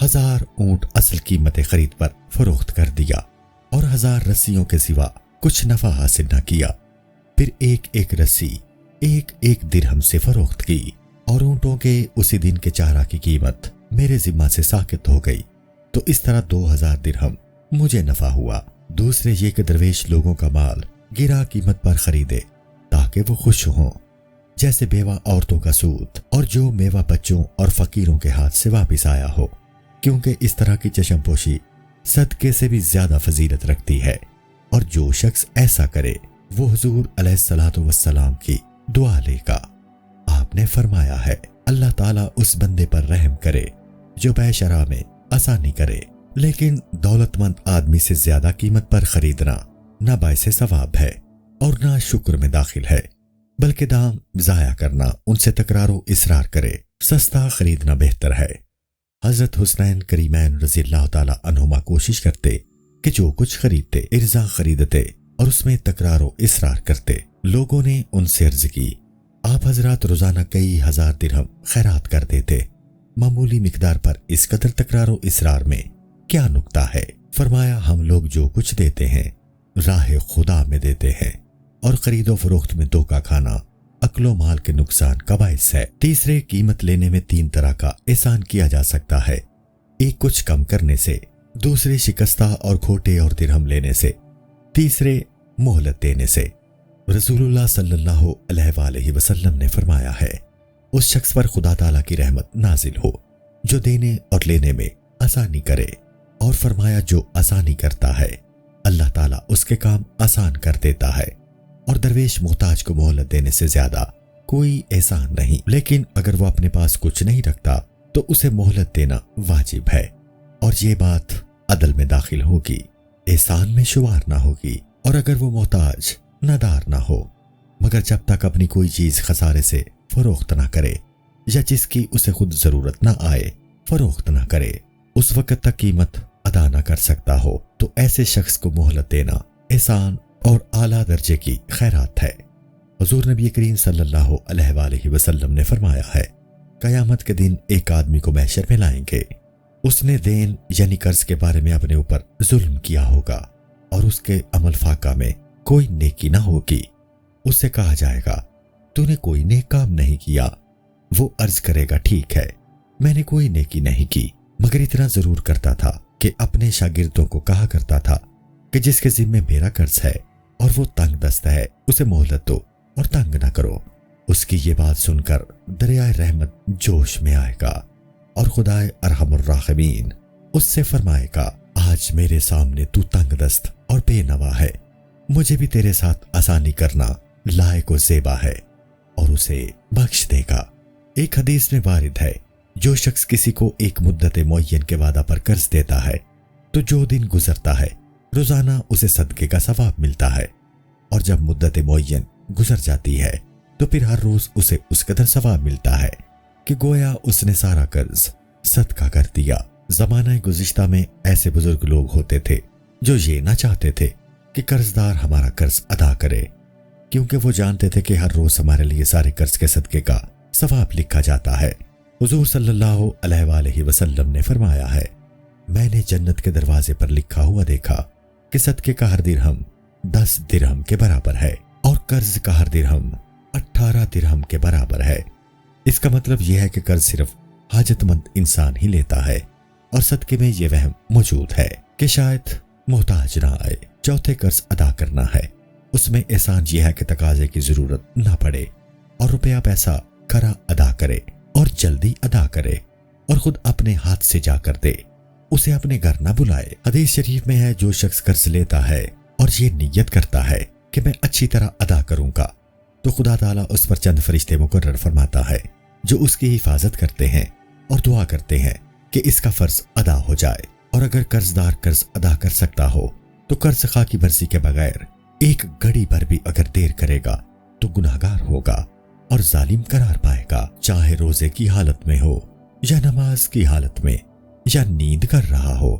1000 اونٹ اصل قیمت خرید پر فروخت کر دیا اور 1000 رسیوں کے سوا کچھ نفع حاصل نہ کیا۔ پھر ایک ایک رسی 1 درہم سے فروخت کی اور اونٹوں کے اسی دن کے چارہ کی قیمت میرے ذمہ سے ساقط ہو گئی، تو اس طرح 2000 درہم مجھے نفع ہوا۔ دوسرے یہ کہ درویش لوگوں کا مال گرا قیمت پر خریدے تاکہ وہ خوش ہوں، جیسے بیوہ عورتوں کا سود، اور جو میوہ بچوں اور فقیروں کے ہاتھ سے واپس آیا ہو، کیونکہ اس طرح کی چشم پوشی صدقے سے بھی زیادہ فضیلت رکھتی ہے۔ اور جو شخص ایسا کرے وہ حضور علیہ الصلوۃ والسلام کی دعا لے گا۔ آپ نے فرمایا ہے، اللہ تعالیٰ اس بندے پر رحم کرے جو بے شرح میں آسانی کرے، لیکن دولت مند آدمی سے زیادہ قیمت پر خریدنا نہ باعث ثواب ہے اور نہ شکر میں داخل ہے، بلکہ دام ضائع کرنا، ان سے تکرار و اصرار کرے، سستا خریدنا بہتر ہے۔ حضرت حسنین کریمین رضی اللہ تعالی عنہما کوشش کرتے کہ جو کچھ خریدتے ارزا خریدتے اور اس میں تکرار و اصرار کرتے۔ لوگوں نے ان سے عرض کی، آپ حضرات روزانہ کئی ہزار درہم خیرات کر دیتے، معمولی مقدار پر اس قدر تکرار و اصرار میں کیا نکتہ ہے؟ فرمایا، ہم لوگ جو کچھ دیتے ہیں راہ خدا میں دیتے ہیں، اور خرید و فروخت میں دھوکہ کھانا عقل و مال کے نقصان کا باعث ہے۔ تیسرے، قیمت لینے میں 3 طرح کا احسان کیا جا سکتا ہے، ایک کچھ کم کرنے سے، دوسرے شکستہ اور کھوٹے اور درہم لینے سے، تیسرے مہلت دینے سے۔ رسول اللہ صلی اللہ علیہ وآلہ وسلم نے فرمایا ہے، اس شخص پر خدا تعالیٰ کی رحمت نازل ہو جو دینے اور لینے میں آسانی کرے، اور فرمایا جو آسانی کرتا ہے اللہ تعالیٰ اس کے کام آسان کر دیتا ہے، اور درویش محتاج کو مہلت دینے سے زیادہ کوئی احسان نہیں، لیکن اگر وہ اپنے پاس کچھ نہیں رکھتا تو اسے مہلت دینا واجب ہے، اور یہ بات عدل میں داخل ہوگی، احسان میں شمار نہ ہوگی۔ اور اگر وہ محتاج ندار نہ ہو، مگر جب تک اپنی کوئی چیز خسارے سے فروخت نہ کرے یا جس کی اسے خود ضرورت نہ آئے فروخت نہ کرے، اس وقت تک قیمت ادا نہ کر سکتا ہو، تو ایسے شخص کو مہلت دینا احسان اور اعلیٰ درجے کی خیرات ہے۔ حضور نبی کریم صلی اللہ علیہ وآلہ وسلم نے فرمایا ہے، قیامت کے دن ایک آدمی کو محشر میں لائیں گے، اس نے دین یعنی قرض کے بارے میں اپنے اوپر ظلم کیا ہوگا اور اس کے عمل فاقہ میں کوئی نیکی نہ ہوگی۔ اس سے کہا جائے گا، تو نے کوئی نیک کام نہیں کیا؟ وہ عرض کرے گا، ٹھیک ہے، میں نے کوئی نیکی نہیں کی، مگر اتنا ضرور کرتا تھا کہ اپنے شاگردوں کو کہا کرتا تھا کہ جس کے ذمے میرا قرض ہے اور وہ تنگ دست ہے، اسے مہلت دو اور تنگ نہ کرو۔ اس کی یہ بات سن کر دریائے رحمت جوش میں آئے گا اور خدائے ارحم الراحمین اس سے فرمائے گا، آج میرے سامنے تو تنگ دست اور بے نوا ہے، مجھے بھی تیرے ساتھ آسانی کرنا لائق و زیبا ہے، اور اسے بخش دے گا۔ ایک حدیث میں وارد ہے، جو شخص کسی کو ایک مدت معین کے وعدہ پر قرض دیتا ہے تو جو دن گزرتا ہے روزانہ اسے صدقے کا ثواب ملتا ہے، اور جب مدت معین گزر جاتی ہے تو پھر ہر روز اسے اس قدر ثواب ملتا ہے کہ گویا اس نے سارا قرض صدقہ کر دیا۔ زمانہ گزشتہ میں ایسے بزرگ لوگ ہوتے تھے جو یہ نہ چاہتے تھے کہ قرض دار ہمارا قرض ادا کرے، کیونکہ وہ جانتے تھے کہ ہر روز ہمارے لیے سارے قرض کے صدقے کا ثواب لکھا جاتا ہے۔ حضور صلی اللہ علیہ وآلہ وسلم نے فرمایا ہے، میں نے جنت کے دروازے پر لکھا ہوا دیکھا کہ صدقے کا ہر درہم 10 درہم کے برابر ہے اور قرض کا ہر درہم 18 درہم کے برابر ہے۔ اس کا مطلب یہ ہے کہ قرض صرف حاجت مند انسان ہی لیتا ہے، اور صدقے میں یہ وہم موجود ہے کہ شاید محتاج نہ آئے۔ چوتھے، قرض ادا کرنا ہے، اس میں احسان یہ ہے کہ تقاضے کی ضرورت نہ پڑے اور روپیہ پیسہ کھرا ادا کرے اور جلدی ادا کرے، اور خود اپنے ہاتھ سے جا کر دے، اسے اپنے گھر نہ بلائے۔ حدیث شریف میں ہے، جو شخص قرض لیتا ہے اور یہ نیت کرتا ہے کہ میں اچھی طرح ادا کروں گا، تو خدا تعالیٰ اس پر چند فرشتے مقرر فرماتا ہے جو اس کی حفاظت کرتے ہیں اور دعا کرتے ہیں کہ اس کا فرض ادا ہو جائے۔ اور اگر قرض دار قرض ادا کر سکتا ہو تو قرض خواہ کی مرضی کے بغیر ایک گھڑی بھر بھی اگر دیر کرے گا تو گناہگار ہوگا اور ظالم قرار پائے گا، چاہے روزے کی حالت میں ہو یا نماز کی حالت میں یا نیند کر رہا ہو،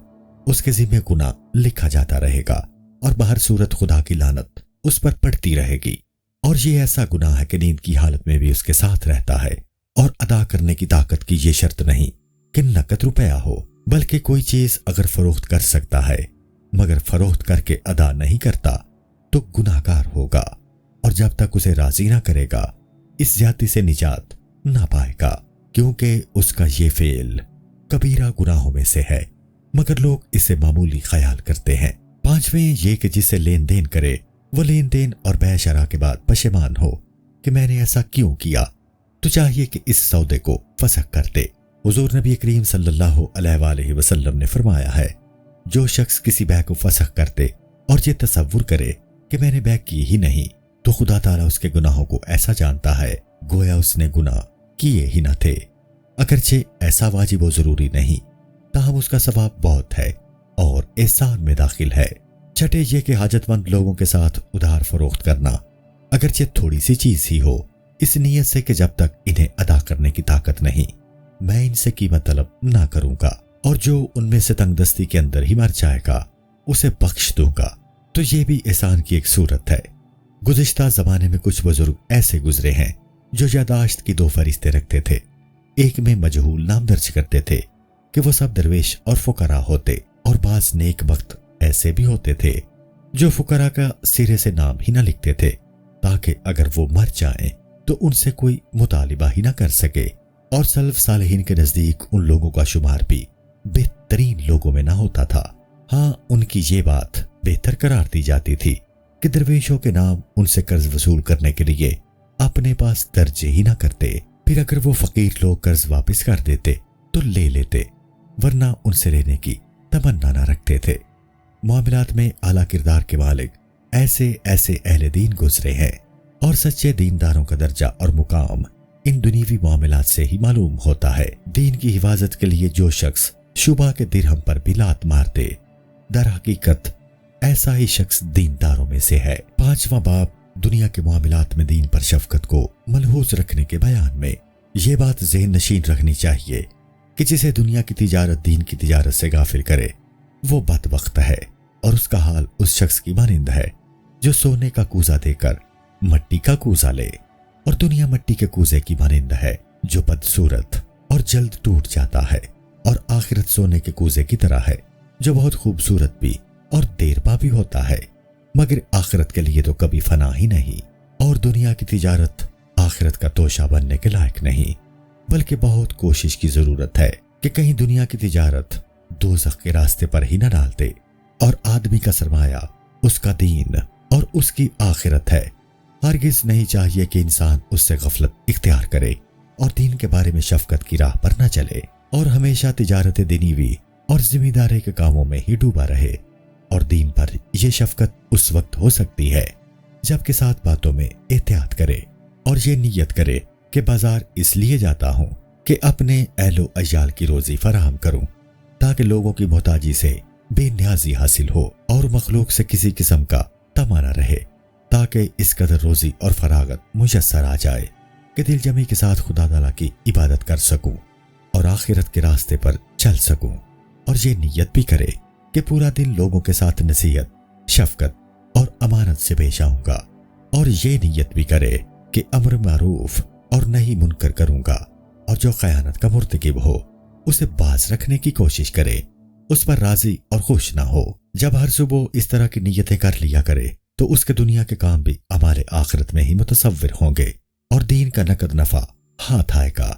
اس کے ذمہ گناہ لکھا جاتا رہے گا، اور بہر صورت خدا کی لعنت اس پر پڑتی رہے گی۔ اور یہ ایسا گناہ ہے کہ نیند کی حالت میں بھی اس کے ساتھ رہتا ہے، اور ادا کرنے کی طاقت کی یہ شرط نہیں کہ نقد روپیہ ہو بلکہ کوئی چیز اگر فروخت کر سکتا ہے مگر فروخت کر کے ادا نہیں کرتا تو گناہگار ہوگا، اور جب تک اسے راضی نہ کرے گا اس زیادتی سے نجات نہ پائے گا، کیونکہ اس کا یہ فعل کبیرہ گناہوں میں سے ہے، مگر لوگ اسے معمولی خیال کرتے ہیں۔ پانچویں یہ کہ جسے لین دین کرے وہ لین دین اور بیع شرع کے بعد پشیمان ہو کہ میں نے ایسا کیوں کیا، تو چاہیے کہ اس سودے کو فسخ کر دے۔ حضور نبی کریم صلی اللہ علیہ وآلہ وسلم نے فرمایا ہے، جو شخص کسی بیع کو فسخ کر دے اور یہ تصور کرے کہ میں نے بیع کی ہی نہیں، تو خدا تعالیٰ اس کے گناہوں کو ایسا جانتا ہے گویا اس نے گناہ کیے ہی نہ تھے، اگرچہ ایسا واجب و ضروری نہیں، تاہم اس کا ثواب بہت ہے اور احسان میں داخل ہے۔ چھٹے یہ کہ حاجت مند لوگوں کے ساتھ ادھار فروخت کرنا، اگرچہ تھوڑی سی چیز ہی ہو، اس نیت سے کہ جب تک انہیں ادا کرنے کی طاقت نہیں میں ان سے قیمت طلب نہ کروں گا، اور جو ان میں سے تنگ دستی کے اندر ہی مر جائے گا اسے بخش دوں گا، تو یہ بھی احسان کی ایک صورت ہے۔ گزشتہ زمانے میں کچھ بزرگ ایسے گزرے ہیں جو یادداشت کی 2 فہرستیں رکھتے تھے، ایک میں مجہول نام درج کرتے تھے کہ وہ سب درویش اور فقراء ہوتے، اور بعض نیک وقت ایسے بھی ہوتے تھے جو فقراء کا سرے سے نام ہی نہ لکھتے تھے تاکہ اگر وہ مر جائیں تو ان سے کوئی مطالبہ ہی نہ کر سکے، اور سلف صالحین کے نزدیک ان لوگوں کا شمار بھی بہترین لوگوں میں نہ ہوتا تھا۔ ہاں، ان کی یہ بات بہتر قرار دی جاتی تھی کہ درویشوں کے نام ان سے قرض وصول کرنے کے لیے اپنے پاس درج ہی نہ کرتے، پھر اگر وہ فقیر لوگ قرض واپس کر دیتے تو لے لیتے، ورنہ ان سے لینے کی تمنا نہ رکھتے تھے۔ معاملات میں اعلیٰ کردار کے مالک ایسے اہل دین گزرے ہیں، اور سچے دینداروں کا درجہ اور مقام ان دنیوی معاملات سے ہی معلوم ہوتا ہے۔ دین کی حفاظت کے لیے جو شخص شبہ کے درہم پر بھی لات مار دے، در حقیقت ایسا ہی شخص دینداروں میں سے ہے۔ 5واں باب دنیا کے معاملات میں دین پر شفقت کو ملحوظ رکھنے کے بیان میں یہ بات ذہن نشین رکھنی چاہیے کہ جسے دنیا کی تجارت دین کی تجارت سے غافل کرے وہ بدبخت ہے، اور اس کا حال اس شخص کی مانند ہے جو سونے کا کوزہ دے کر مٹی کا کوزہ لے، اور دنیا مٹی کے کوزے کی مانند ہے جو بدصورت اور جلد ٹوٹ جاتا ہے، اور آخرت سونے کے کوزے کی طرح ہے جو بہت خوبصورت بھی اور دیرپا بھی ہوتا ہے، مگر آخرت کے لیے تو کبھی فنا ہی نہیں، اور دنیا کی تجارت آخرت کا توشہ بننے کے لائق نہیں، بلکہ بہت کوشش کی ضرورت ہے کہ کہیں دنیا کی تجارت دوزخ کے راستے پر ہی نہ ڈال دے، اور آدمی کا سرمایہ اس کا دین اور اس کی آخرت ہے۔ ہرگز نہیں چاہیے کہ انسان اس سے غفلت اختیار کرے اور دین کے بارے میں شفقت کی راہ پر نہ چلے، اور ہمیشہ تجارت دینیوی اور ذمہ داری کے کاموں میں ہی ڈوبا رہے، اور دین پر یہ شفقت اس وقت ہو سکتی ہے جبکہ 7 باتوں میں احتیاط کرے، اور یہ نیت کرے کہ بازار اس لیے جاتا ہوں کہ اپنے اہل و عیال کی روزی فراہم کروں تاکہ لوگوں کی محتاجی سے بے نیازی حاصل ہو اور مخلوق سے کسی قسم کا طمع نہ رہے، تاکہ اس قدر روزی اور فراغت میسر آ جائے کہ دل جمی کے ساتھ خدا تعالیٰ کی عبادت کر سکوں اور آخرت کے راستے پر چل سکوں، اور یہ نیت بھی کرے کہ پورا دن لوگوں کے ساتھ نصیحت، شفقت اور امانت سے پیش آؤں گا، اور یہ نیت بھی کرے کہ امر معروف اور نہی منکر کروں گا، اور جو خیانت کا مرتکب ہو اسے باز رکھنے کی کوشش کرے، اس پر راضی اور خوش نہ ہو۔ جب ہر صبح اس طرح کی نیتیں کر لیا کرے تو اس کے دنیا کے کام بھی ہمارے آخرت میں ہی متصور ہوں گے، اور دین کا نقد نفع ہاتھ آئے گا،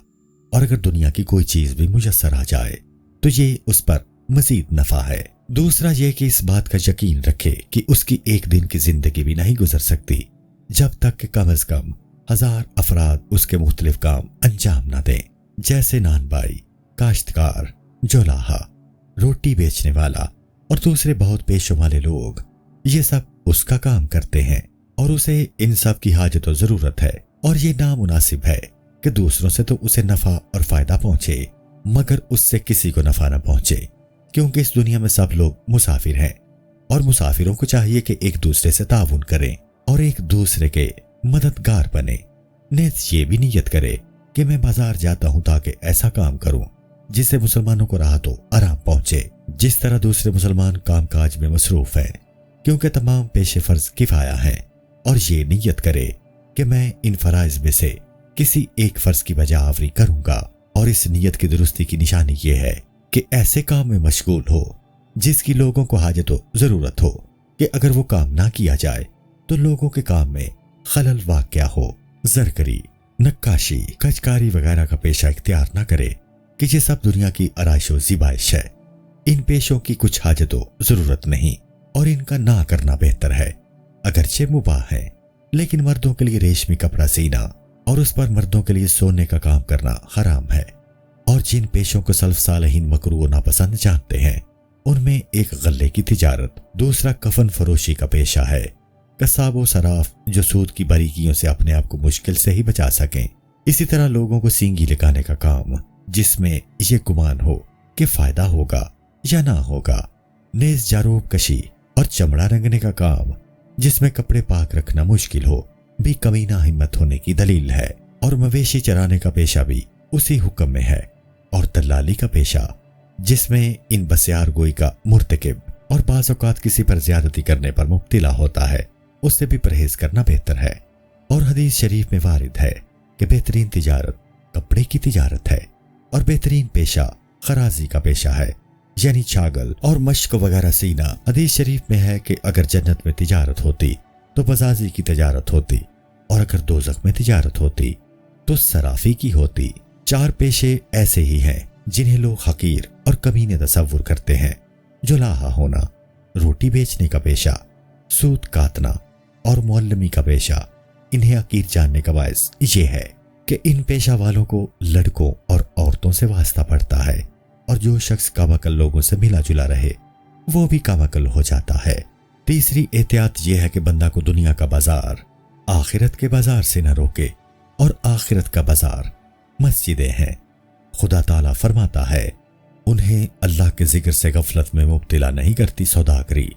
اور اگر دنیا کی کوئی چیز بھی میسر آ جائے تو یہ اس پر مزید نفع ہے۔ دوسرا یہ کہ اس بات کا یقین رکھے کہ اس کی ایک دن کی زندگی بھی نہیں گزر سکتی جب تک کہ کم از کم 1000 افراد اس کے مختلف کام انجام نہ دیں، جیسے نان بائی، کاشتکار، جولاہا، روٹی بیچنے والا اور دوسرے بہت بے شمار لوگ، یہ سب اس کا کام کرتے ہیں، اور اسے ان سب کی حاجت و ضرورت ہے، اور یہ نامناسب ہے کہ دوسروں سے تو اسے نفع اور فائدہ پہنچے مگر اس سے کسی کو نفع نہ پہنچے، کیونکہ اس دنیا میں سب لوگ مسافر ہیں، اور مسافروں کو چاہیے کہ ایک دوسرے سے تعاون کریں اور ایک دوسرے کے مددگار بنے۔ نیز یہ بھی نیت کرے کہ میں بازار جاتا ہوں تاکہ ایسا کام کروں جس سے مسلمانوں کو راحت و آرام پہنچے، جس طرح دوسرے مسلمان کام کاج میں مصروف ہیں، کیونکہ تمام پیش فرض کفایہ ہیں، اور یہ نیت کرے کہ میں ان فرائض میں سے کسی ایک فرض کی بجا آوری کروں گا، اور اس نیت کی درستی کی نشانی یہ ہے کہ ایسے کام میں مشغول ہو جس کی لوگوں کو حاجت و ضرورت ہو کہ اگر وہ کام نہ کیا جائے تو لوگوں کے کام میں خلل واقع ہو۔ زرگری، نقاشی، کچکاری وغیرہ کا پیشہ اختیار نہ کرے کہ یہ سب دنیا کی آرائش و زیبائش ہے۔ ان پیشوں کی کچھ حاجت و ضرورت نہیں اور ان کا نہ کرنا بہتر ہے، اگرچہ مباح ہے، لیکن مردوں کے لیے ریشمی کپڑا سینا اور اس پر مردوں کے لیے سونے کا کام کرنا حرام ہے۔ اور جن پیشوں کو سلف صالحین مکروہ و ناپسند جانتے ہیں ان میں ایک غلے کی تجارت، دوسرا کفن فروشی کا پیشہ ہے، قصاب و صراف جو سود کی باریکیوں سے اپنے آپ کو مشکل سے ہی بچا سکیں، اسی طرح لوگوں کو سینگی لگانے کا کام جس میں یہ گمان ہو کہ فائدہ ہوگا یا نہ ہوگا، نیز جاروب کشی اور چمڑا رنگنے کا کام جس میں کپڑے پاک رکھنا مشکل ہو بھی کمینہ ہمت ہونے کی دلیل ہے، اور مویشی چرانے کا پیشہ بھی اسی حکم میں ہے، اور دلالی کا پیشہ جس میں ان بسیار گوئی کا مرتکب اور بعض اوقات کسی پر زیادتی کرنے پر مبتلا ہوتا ہے اس سے بھی پرہیز کرنا بہتر ہے۔ اور حدیث شریف میں وارد ہے کہ بہترین تجارت کپڑے کی تجارت ہے اور بہترین پیشہ خرازی کا پیشہ ہے، یعنی چھاگل اور مشق وغیرہ سینا۔ حدیث شریف میں ہے کہ اگر جنت میں تجارت ہوتی تو بزازی کی تجارت ہوتی، اور اگر دوزخ میں تجارت ہوتی تو صرافی کی ہوتی۔ 4 پیشے ایسے ہی ہیں جنہیں لوگ حقیر اور کمینے تصور کرتے ہیں، جلاہا ہونا، روٹی بیچنے کا پیشہ، سود کاٹنا اور معلمی کا پیشہ۔ انہیں حقیر جاننے کا باعث یہ ہے کہ ان پیشہ والوں کو لڑکوں اور عورتوں سے واسطہ پڑتا ہے، اور جو شخص کامکل لوگوں سے ملا جلا رہے وہ بھی کامکل ہو جاتا ہے۔ تیسری احتیاط یہ ہے کہ بندہ کو دنیا کا بازار آخرت کے بازار سے نہ روکے، اور آخرت کا بازار مسجدیں ہیں۔ خدا تعالیٰ فرماتا ہے انہیں اللہ کے ذکر سے غفلت میں مبتلا نہیں کرتی سوداگری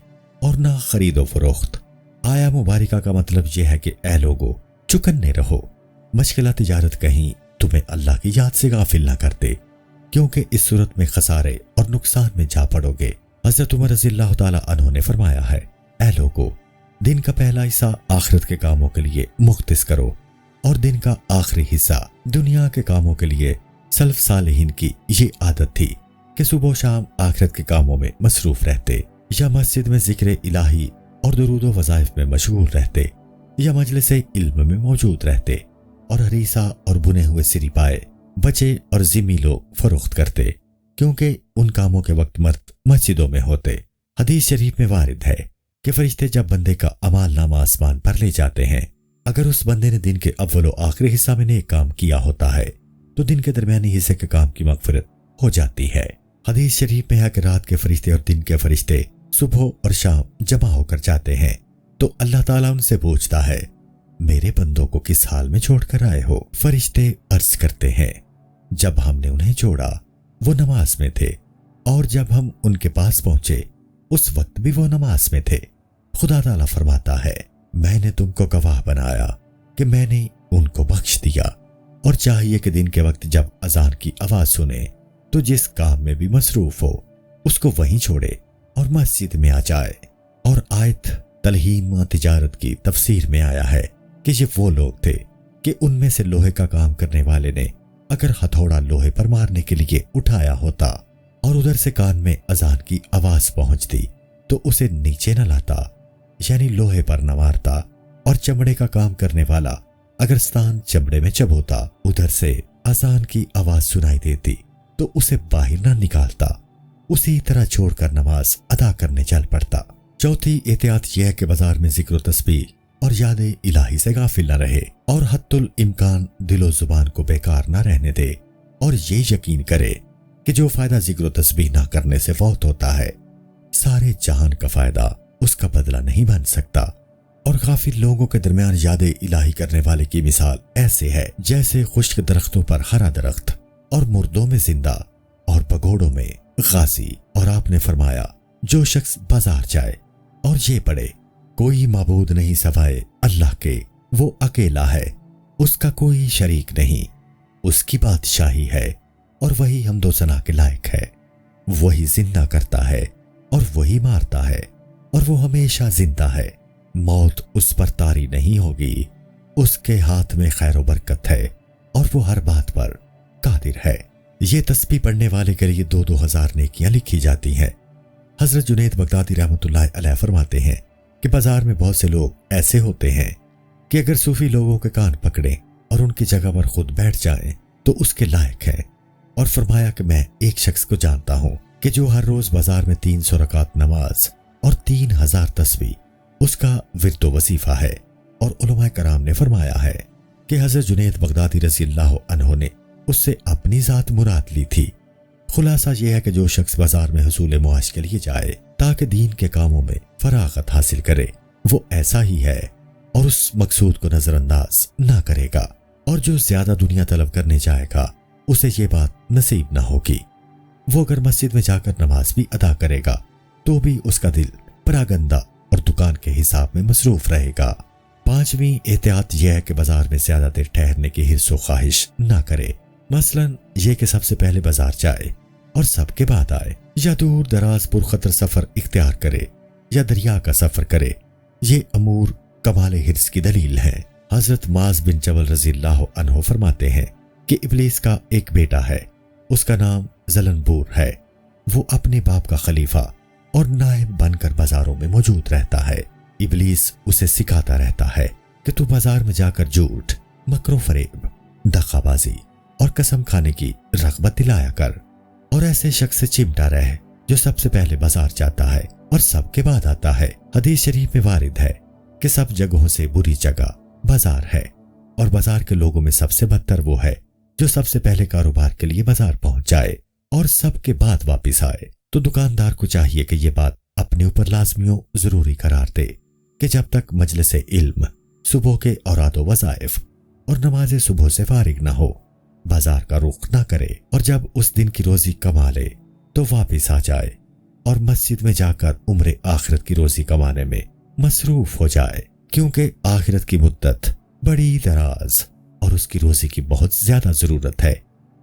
اور نہ خرید و فروخت۔ آیا مبارکہ کا مطلب یہ ہے کہ اے لوگو چکنے رہو، مشغلہ تجارت کہیں تمہیں اللہ کی یاد سے غافل نہ کرتے، کیونکہ اس صورت میں خسارے اور نقصان میں جا پڑو گے۔ حضرت عمر رضی اللہ تعالیٰ عنہ نے فرمایا ہے، اے لوگو دن کا پہلا حصہ آخرت کے کاموں کے لیے مختص کرو، اور دن کا آخری حصہ دنیا کے کاموں کے لیے۔ سلف صالحین کی یہ عادت تھی کہ صبح و شام آخرت کے کاموں میں مصروف رہتے، یا مسجد میں ذکر الہی اور درود و وظائف میں مشغول رہتے، یا مجلس علم میں موجود رہتے، اور ہریسہ اور بنے ہوئے سری پائے بچے اور ذمی لوگ فروخت کرتے، کیونکہ ان کاموں کے وقت مرد مسجدوں میں ہوتے۔ حدیث شریف میں وارد ہے کہ فرشتے جب بندے کا اعمال نامہ آسمان پر لے جاتے ہیں، اگر اس بندے نے دن کے اول و آخری حصہ میں نیک کام کیا ہوتا ہے تو دن کے درمیانی حصے کے کام کی مغفرت ہو جاتی ہے۔ حدیث شریف میں ہے کہ رات کے فرشتے اور دن کے فرشتے صبح اور شام جمع ہو کر جاتے ہیں تو اللہ تعالیٰ ان سے پوچھتا ہے، میرے بندوں کو کس حال میں چھوڑ کر آئے ہو؟ فرشتے عرض کرتے ہیں، جب ہم نے انہیں چھوڑا وہ نماز میں تھے، اور جب ہم ان کے پاس پہنچے اس وقت بھی وہ نماز میں تھے۔ خدا تعالیٰ فرماتا ہے، میں نے تم کو گواہ بنایا کہ میں نے ان کو بخش دیا، اور چاہیے کہ دن کے وقت جب اذان کی آواز سنے تو جس کام میں بھی مصروف ہو اس کو وہیں چھوڑے اور مسجد میں آ جائے۔ اور آیت تلہیم تجارت کی تفسیر میں آیا ہے کہ یہ وہ لوگ تھے کہ ان میں سے لوہے کا کام کرنے والے نے اگر ہتھوڑا لوہے پر مارنے کے لیے اٹھایا ہوتا اور ادھر سے کان میں اذان کی آواز پہنچتی تو اسے نیچے نہ لاتا، یعنی لوہے پر نہ مارتا، اور چمڑے کا کام کرنے والا اگر ستان چمڑے میں چبوتا ادھر سے اذان کی آواز سنائی دیتی تو اسے باہر نہ نکالتا، اسی طرح چھوڑ کر نماز ادا کرنے چل پڑتا۔ چوتھی احتیاط یہ ہے کہ بازار میں ذکر و تسبیح اور یاد الہی سے غافل نہ رہے، اور حتی الامکان دل و زبان کو بیکار نہ رہنے دے، اور یہ یقین کرے کہ جو فائدہ ذکر و تسبیح نہ کرنے سے فوت ہوتا ہے سارے جہان کا فائدہ اس کا بدلہ نہیں بن سکتا۔ اور غافل لوگوں کے درمیان یاد الہی کرنے والے کی مثال ایسے ہے جیسے خشک درختوں پر ہرا درخت، اور مردوں میں زندہ، اور پگوڑوں میں غازی۔ اور آپ نے فرمایا، جو شخص بازار جائے اور یہ پڑھے، کوئی معبود نہیں سوائے اللہ کے، وہ اکیلا ہے، اس کا کوئی شریک نہیں، اس کی بادشاہی ہے، اور وہی حمد و ثنا کے لائق ہے، وہی زندہ کرتا ہے اور وہی مارتا ہے، اور وہ ہمیشہ زندہ ہے، موت اس پر طاری نہیں ہوگی، اس کے ہاتھ میں خیر و برکت ہے، اور وہ ہر بات پر قادر ہے۔ یہ تسبیح پڑھنے والے کے لیے 2,000 نیکیاں لکھی جاتی ہیں۔ حضرت جنید بغدادی رحمۃ اللہ علیہ فرماتے ہیں کہ بازار میں بہت سے لوگ ایسے ہوتے ہیں کہ اگر صوفی لوگوں کے کان پکڑیں اور ان کی جگہ پر خود بیٹھ جائیں تو اس کے لائق ہے۔ اور فرمایا کہ میں ایک شخص کو جانتا ہوں کہ جو ہر روز بازار میں 300 رکعت نماز اور 3,000 تسبیح اس کا ورد و وظیفہ ہے۔ اور علماء کرام نے فرمایا ہے کہ حضرت جنید بغدادی رضی اللہ عنہ نے اس سے اپنی ذات مراد لی تھی۔ خلاصہ یہ ہے کہ جو شخص بازار میں حصول معاش کے لیے جائے تاکہ دین کے کاموں میں فراغت حاصل کرے، وہ ایسا ہی ہے اور اس مقصود کو نظر انداز نہ کرے گا۔ اور جو زیادہ دنیا طلب کرنے جائے گا اسے یہ بات نصیب نہ ہوگی۔ وہ اگر مسجد میں جا کر نماز بھی ادا کرے گا تو بھی اس کا دل پراگندہ اور دکان کے حساب میں مصروف رہے گا۔ 5ویں احتیاط یہ ہے کہ بازار میں زیادہ دیر ٹھہرنے کی حرص و خواہش نہ کرے۔ مثلا یہ کہ سب سے پہلے بازار جائے اور سب کے بعد آئے، یا دور دراز پرخطر سفر اختیار کرے یا دریا کا سفر کرے۔ یہ امور کمال حرص کی دلیل ہے۔ حضرت معاذ بن جبل رضی اللہ عنہ فرماتے ہیں کہ ابلیس کا ایک بیٹا ہے، اس کا نام زلنبور ہے۔ وہ اپنے باپ کا خلیفہ اور نائب بن کر بازاروں میں موجود رہتا ہے۔ ابلیس اسے سکھاتا رہتا ہے کہ تو بازار میں جا کر جھوٹ، مکر و فریب، دغا بازی اور قسم کھانے کی رغبت دلایا کر، اور ایسے شخص سے چمٹا رہے جو سب سے پہلے بازار جاتا ہے اور سب کے بعد آتا ہے۔ حدیث شریف میں وارد ہے کہ سب جگہوں سے بری جگہ بازار ہے، اور بازار کے لوگوں میں سب سے بدتر وہ ہے جو سب سے پہلے کاروبار کے لیے بازار پہنچ جائے اور سب کے بعد واپس آئے۔ تو دکاندار کو چاہیے کہ یہ بات اپنے اوپر لازمی و ضروری قرار دے کہ جب تک مجلس علم، صبح کے اوراد و وظائف اور نماز صبح سے فارغ نہ ہو بازار کا رخ نہ کرے، اور جب اس دن کی روزی کما لے تو واپس آ جائے اور مسجد میں جا کر عمر آخرت کی روزی کمانے میں مصروف ہو جائے، کیونکہ آخرت کی مدت بڑی دراز اور اس کی روزی کی بہت زیادہ ضرورت ہے،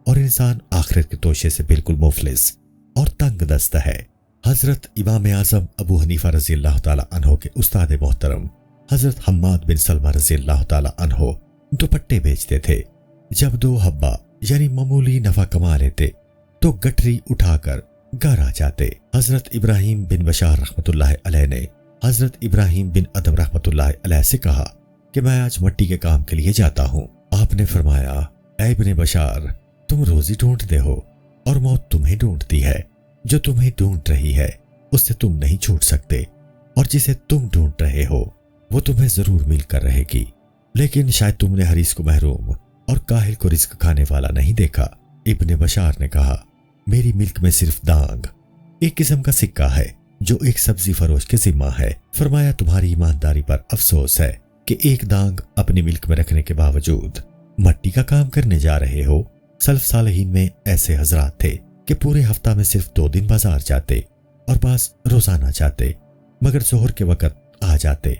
اور انسان آخرت کے توشے سے بالکل مفلس اور تنگ دست ہے۔ حضرت امام اعظم ابو حنیفہ رضی اللہ تعالی عنہ کے استاد محترم حضرت حماد بن سلمہ رضی اللہ تعالی عنہ دوپٹے بیچتے تھے۔ جب 2 حبہ یعنی معمولی نفع کما لیتے تو گٹری اٹھا کر گھر آ جاتے۔ حضرت ابراہیم بن بشار رحمۃ اللہ علیہ نے حضرت ابراہیم بن ادم رحمۃ اللہ علیہ سے کہا کہ میں آج مٹی کے کام کے لیے جاتا ہوں۔ آپ نے فرمایا، اے ابن بشار، تم روزی ڈھونڈتے ہو اور موت تمہیں ڈھونڈتی ہے۔ جو تمہیں ڈھونڈ رہی ہے اس سے تم نہیں چھوٹ سکتے، اور جسے تم ڈھونڈ رہے ہو وہ تمہیں ضرور مل کر رہے گی، لیکن شاید تم نے حریص کو محروم اور کاہل کو رزق کھانے والا نہیں دیکھا۔ ابن بشار نے کہا، میری ملک میں صرف دانگ ایک قسم کا سکہ ہے جو ایک سبزی فروش کے ذمہ ہے۔ فرمایا، تمہاری ایمانداری پر افسوس ہے کہ ایک دانگ اپنی ملک میں رکھنے کے باوجود مٹی کا کام کرنے جا رہے ہو۔ سلف صالحین میں ایسے حضرات تھے کہ پورے ہفتہ میں صرف 2 دن بازار جاتے اور بعض روزانہ جاتے، مگر ظہر کے وقت آ جاتے،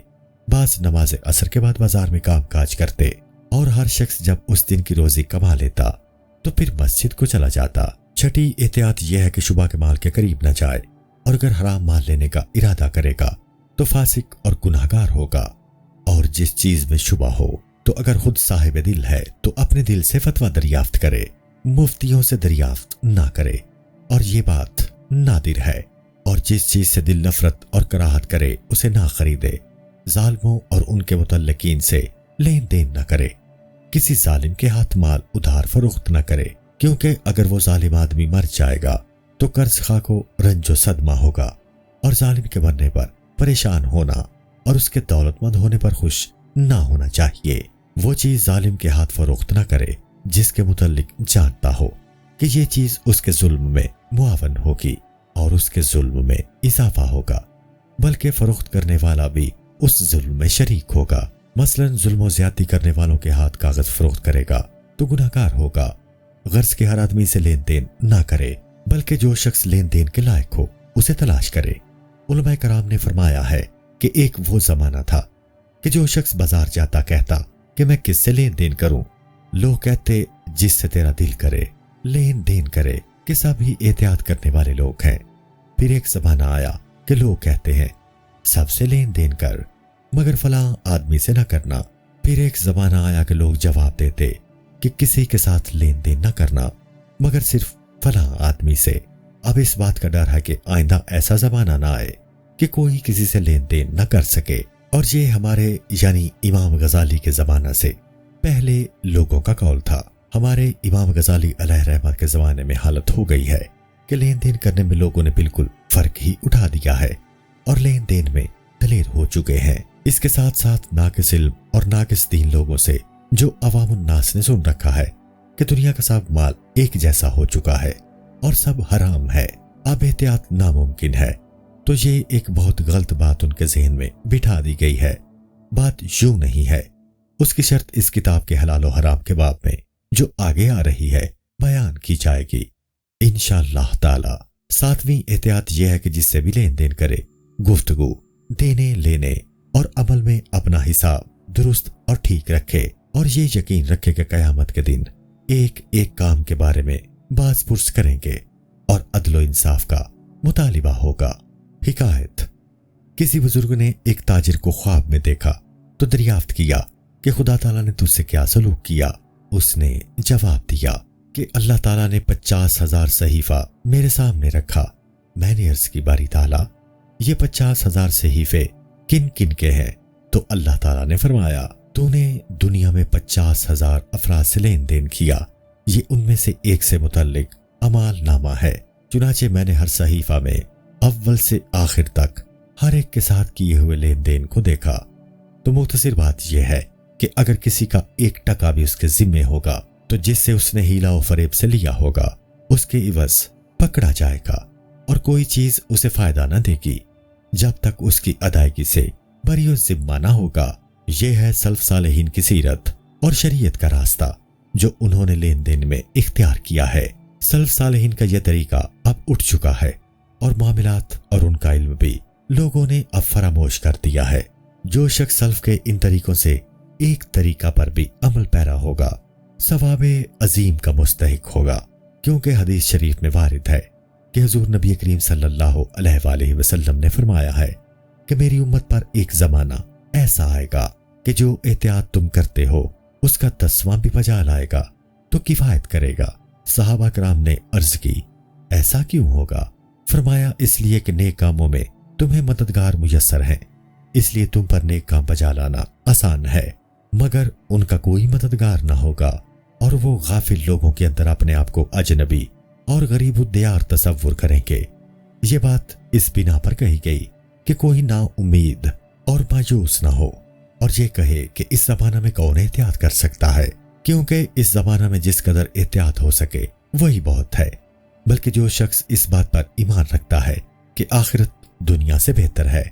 بعض نماز عصر کے بعد بازار میں کام کاج کرتے، اور ہر شخص جب اس دن کی روزی کما لیتا تو پھر مسجد کو چلا جاتا۔ 6ٹھی احتیاط یہ ہے کہ شبہ کے مال کے قریب نہ جائے، اور اگر حرام مال لینے کا ارادہ کرے گا تو فاسق اور گناہگار ہوگا۔ اور جس چیز میں شبہ ہو تو اگر خود صاحب دل ہے تو اپنے دل سے فتویٰ دریافت کرے، مفتیوں سے دریافت نہ کرے، اور یہ بات نادر ہے۔ اور جس چیز سے دل نفرت اور کراہت کرے اسے نہ خریدے۔ ظالموں اور ان کے متعلقین سے لین دین نہ کرے۔ کسی ظالم کے ہاتھ مال ادھار فروخت نہ کرے، کیونکہ اگر وہ ظالم آدمی مر جائے گا تو قرض خواہ کو رنج و صدمہ ہوگا، اور ظالم کے مرنے پر پریشان ہونا اور اس کے دولت مند ہونے پر خوش نہ ہونا چاہیے۔ وہ چیز ظالم کے ہاتھ فروخت نہ کرے جس کے متعلق جانتا ہو کہ یہ چیز اس کے ظلم میں معاون ہوگی اور اس کے ظلم میں اضافہ ہوگا، بلکہ فروخت کرنے والا بھی اس ظلم میں شریک ہوگا۔ مثلا ظلم و زیادتی کرنے والوں کے ہاتھ کاغذ فروخت کرے گا تو گناہگار ہوگا۔ غرض کے ہر آدمی سے لین دین نہ کرے، بلکہ جو شخص لین دین کے لائق ہو اسے تلاش کرے۔ علماء کرام نے فرمایا ہے کہ ایک وہ زمانہ تھا کہ جو شخص بازار جاتا کہتا کہ میں کس سے لین دین کروں؟ لوگ کہتے جس سے تیرا دل کرے لین دین کرے، کہ سبھی احتیاط کرنے والے لوگ ہیں۔ پھر ایک زمانہ آیا کہ لوگ کہتے ہیں سب سے لین دین کر مگر فلاں آدمی سے نہ کرنا۔ پھر ایک زمانہ آیا کہ لوگ جواب دیتے کہ کسی کے ساتھ لین دین نہ کرنا مگر صرف فلاں آدمی سے۔ اب اس بات کا ڈر ہے کہ آئندہ ایسا زمانہ نہ آئے کہ کوئی کسی سے لین دین نہ کر سکے، اور یہ ہمارے یعنی امام غزالی کے زمانہ سے پہلے لوگوں کا قول تھا۔ ہمارے امام غزالی علیہ رحمت کے زمانے میں حالت ہو گئی ہے کہ لین دین کرنے میں لوگوں نے بالکل فرق ہی اٹھا دیا ہے اور لین دین میں دلیر ہو چکے ہیں۔ اس کے ساتھ ساتھ ناقص علم اور ناقص دین لوگوں سے جو عوام الناس نے سن رکھا ہے کہ دنیا کا سب مال ایک جیسا ہو چکا ہے اور سب حرام ہے، اب احتیاط ناممکن ہے، تو یہ ایک بہت غلط بات ان کے ذہن میں بٹھا دی گئی ہے۔ بات یوں نہیں ہے، اس کی شرط اس کتاب کے حلال و حرام کے باب میں جو آگے آ رہی ہے بیان کی جائے گی انشاءاللہ تعالی۔ ساتویں احتیاط یہ ہے کہ جس سے بھی لین دین کرے، گفتگو، دینے لینے اور عمل میں اپنا حساب درست اور ٹھیک رکھے، اور یہ یقین رکھے کہ قیامت کے دن ایک ایک کام کے بارے میں باز پرس کریں گے اور عدل و انصاف کا مطالبہ ہوگا۔ حکایت: کسی بزرگ نے ایک تاجر کو خواب میں دیکھا تو دریافت کیا کہ خدا تعالیٰ نے تجھ سے کیا سلوک کیا؟ اس نے جواب دیا کہ اللہ تعالیٰ نے 50,000 صحیفہ میرے سامنے رکھا۔ میں نے عرض کی باری تعالیٰ یہ 50,000 صحیفے کن کن کے ہیں؟ تو اللہ تعالیٰ نے فرمایا تو نے دنیا میں 50,000 افراد سے لین دین کیا، یہ ان میں سے ایک سے متعلق اعمال نامہ ہے۔ چنانچہ میں نے ہر صحیفہ میں اول سے آخر تک ہر ایک کے ساتھ کیے ہوئے لین دین کو دیکھا۔ تو مختصر بات یہ ہے کہ اگر کسی کا 1% بھی اس کے ذمے ہوگا تو جس سے اس نے ہیلا و فریب سے لیا ہوگا اس کے عوض پکڑا جائے گا، اور کوئی چیز اسے فائدہ نہ دے گی جب تک اس کی ادائیگی سے بری و ذمہ نہ ہوگا۔ یہ ہے سلف صالحین کی سیرت اور شریعت کا راستہ جو انہوں نے لین دین میں اختیار کیا ہے۔ سلف صالحین کا یہ طریقہ اب اٹھ چکا ہے اور معاملات اور ان کا علم بھی لوگوں نے اب فراموش کر دیا ہے۔ جو شخص سلف کے ان طریقوں سے ایک طریقہ پر بھی عمل پیرا ہوگا ثواب عظیم کا مستحق ہوگا، کیونکہ حدیث شریف میں وارد ہے کہ حضور نبی کریم صلی اللہ علیہ وآلہ وسلم نے فرمایا ہے کہ میری امت پر ایک زمانہ ایسا آئے گا کہ جو احتیاط تم کرتے ہو اس کا 10واں بھی بجا لائے گا تو کفایت کرے گا۔ صحابہ کرام نے عرض کی ایسا کیوں ہوگا؟ فرمایا اس لیے کہ نیک کاموں میں تمہیں مددگار میسر ہیں، اس لیے تم پر نیک کام بجا لانا آسان ہے، مگر ان کا کوئی مددگار نہ ہوگا، اور وہ غافل لوگوں کے اندر اپنے آپ کو اجنبی اور غریب الدیار تصور کریں گے۔ یہ بات اس بنا پر کہی گئی کہ کوئی نا امید اور مایوس نہ ہو اور یہ کہے کہ اس زمانہ میں کون احتیاط کر سکتا ہے، کیونکہ اس زمانہ میں جس قدر احتیاط ہو سکے وہی بہت ہے، بلکہ جو شخص اس بات پر ایمان رکھتا ہے کہ آخرت دنیا سے بہتر ہے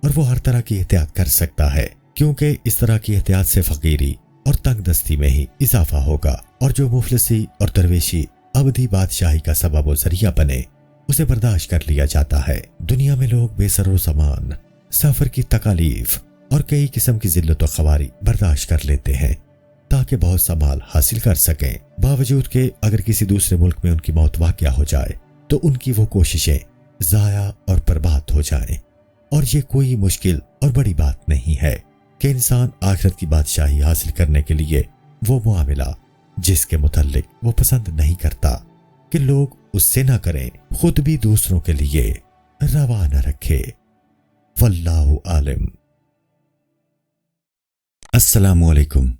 اور وہ ہر طرح کی احتیاط کر سکتا ہے، کیونکہ اس طرح کی احتیاط سے فقیری اور تنگ دستی میں ہی اضافہ ہوگا، اور جو مفلسی اور درویشی ابدی بادشاہی کا سبب و ذریعہ بنے اسے برداشت کر لیا جاتا ہے۔ دنیا میں لوگ بے سر و سامان، سفر کی تکالیف اور کئی قسم کی ذلت و خواری برداشت کر لیتے ہیں تاکہ بہت سا مال حاصل کر سکیں، باوجود کہ اگر کسی دوسرے ملک میں ان کی موت واقع ہو جائے تو ان کی وہ کوششیں ضائع اور برباد ہو جائیں۔ اور یہ کوئی مشکل اور بڑی بات نہیں ہے کہ انسان آخرت کی بادشاہی حاصل کرنے کے لیے وہ معاملہ جس کے متعلق وہ پسند نہیں کرتا کہ لوگ اس سے نہ کریں، خود بھی دوسروں کے لیے روا نہ رکھے۔ واللہ عالم۔ السلام علیکم۔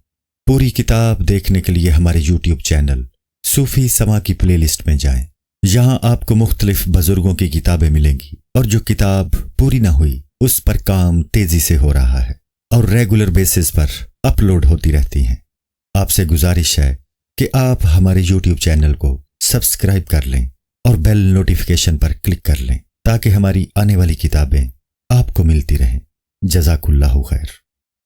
پوری کتاب دیکھنے کے لیے ہمارے یوٹیوب چینل صوفی سما کی پلے لسٹ میں جائیں، یہاں آپ کو مختلف بزرگوں کی کتابیں ملیں گی، اور جو کتاب پوری نہ ہوئی اس پر کام تیزی سے ہو رہا ہے اور ریگولر بیسس پر اپلوڈ ہوتی رہتی ہیں۔ آپ سے گزارش ہے کہ آپ ہمارے یوٹیوب چینل کو سبسکرائب کر لیں اور بیل نوٹیفیکیشن پر کلک کر لیں تاکہ ہماری آنے والی کتابیں آپ کو ملتی رہیں۔ جزاک اللہ خیر۔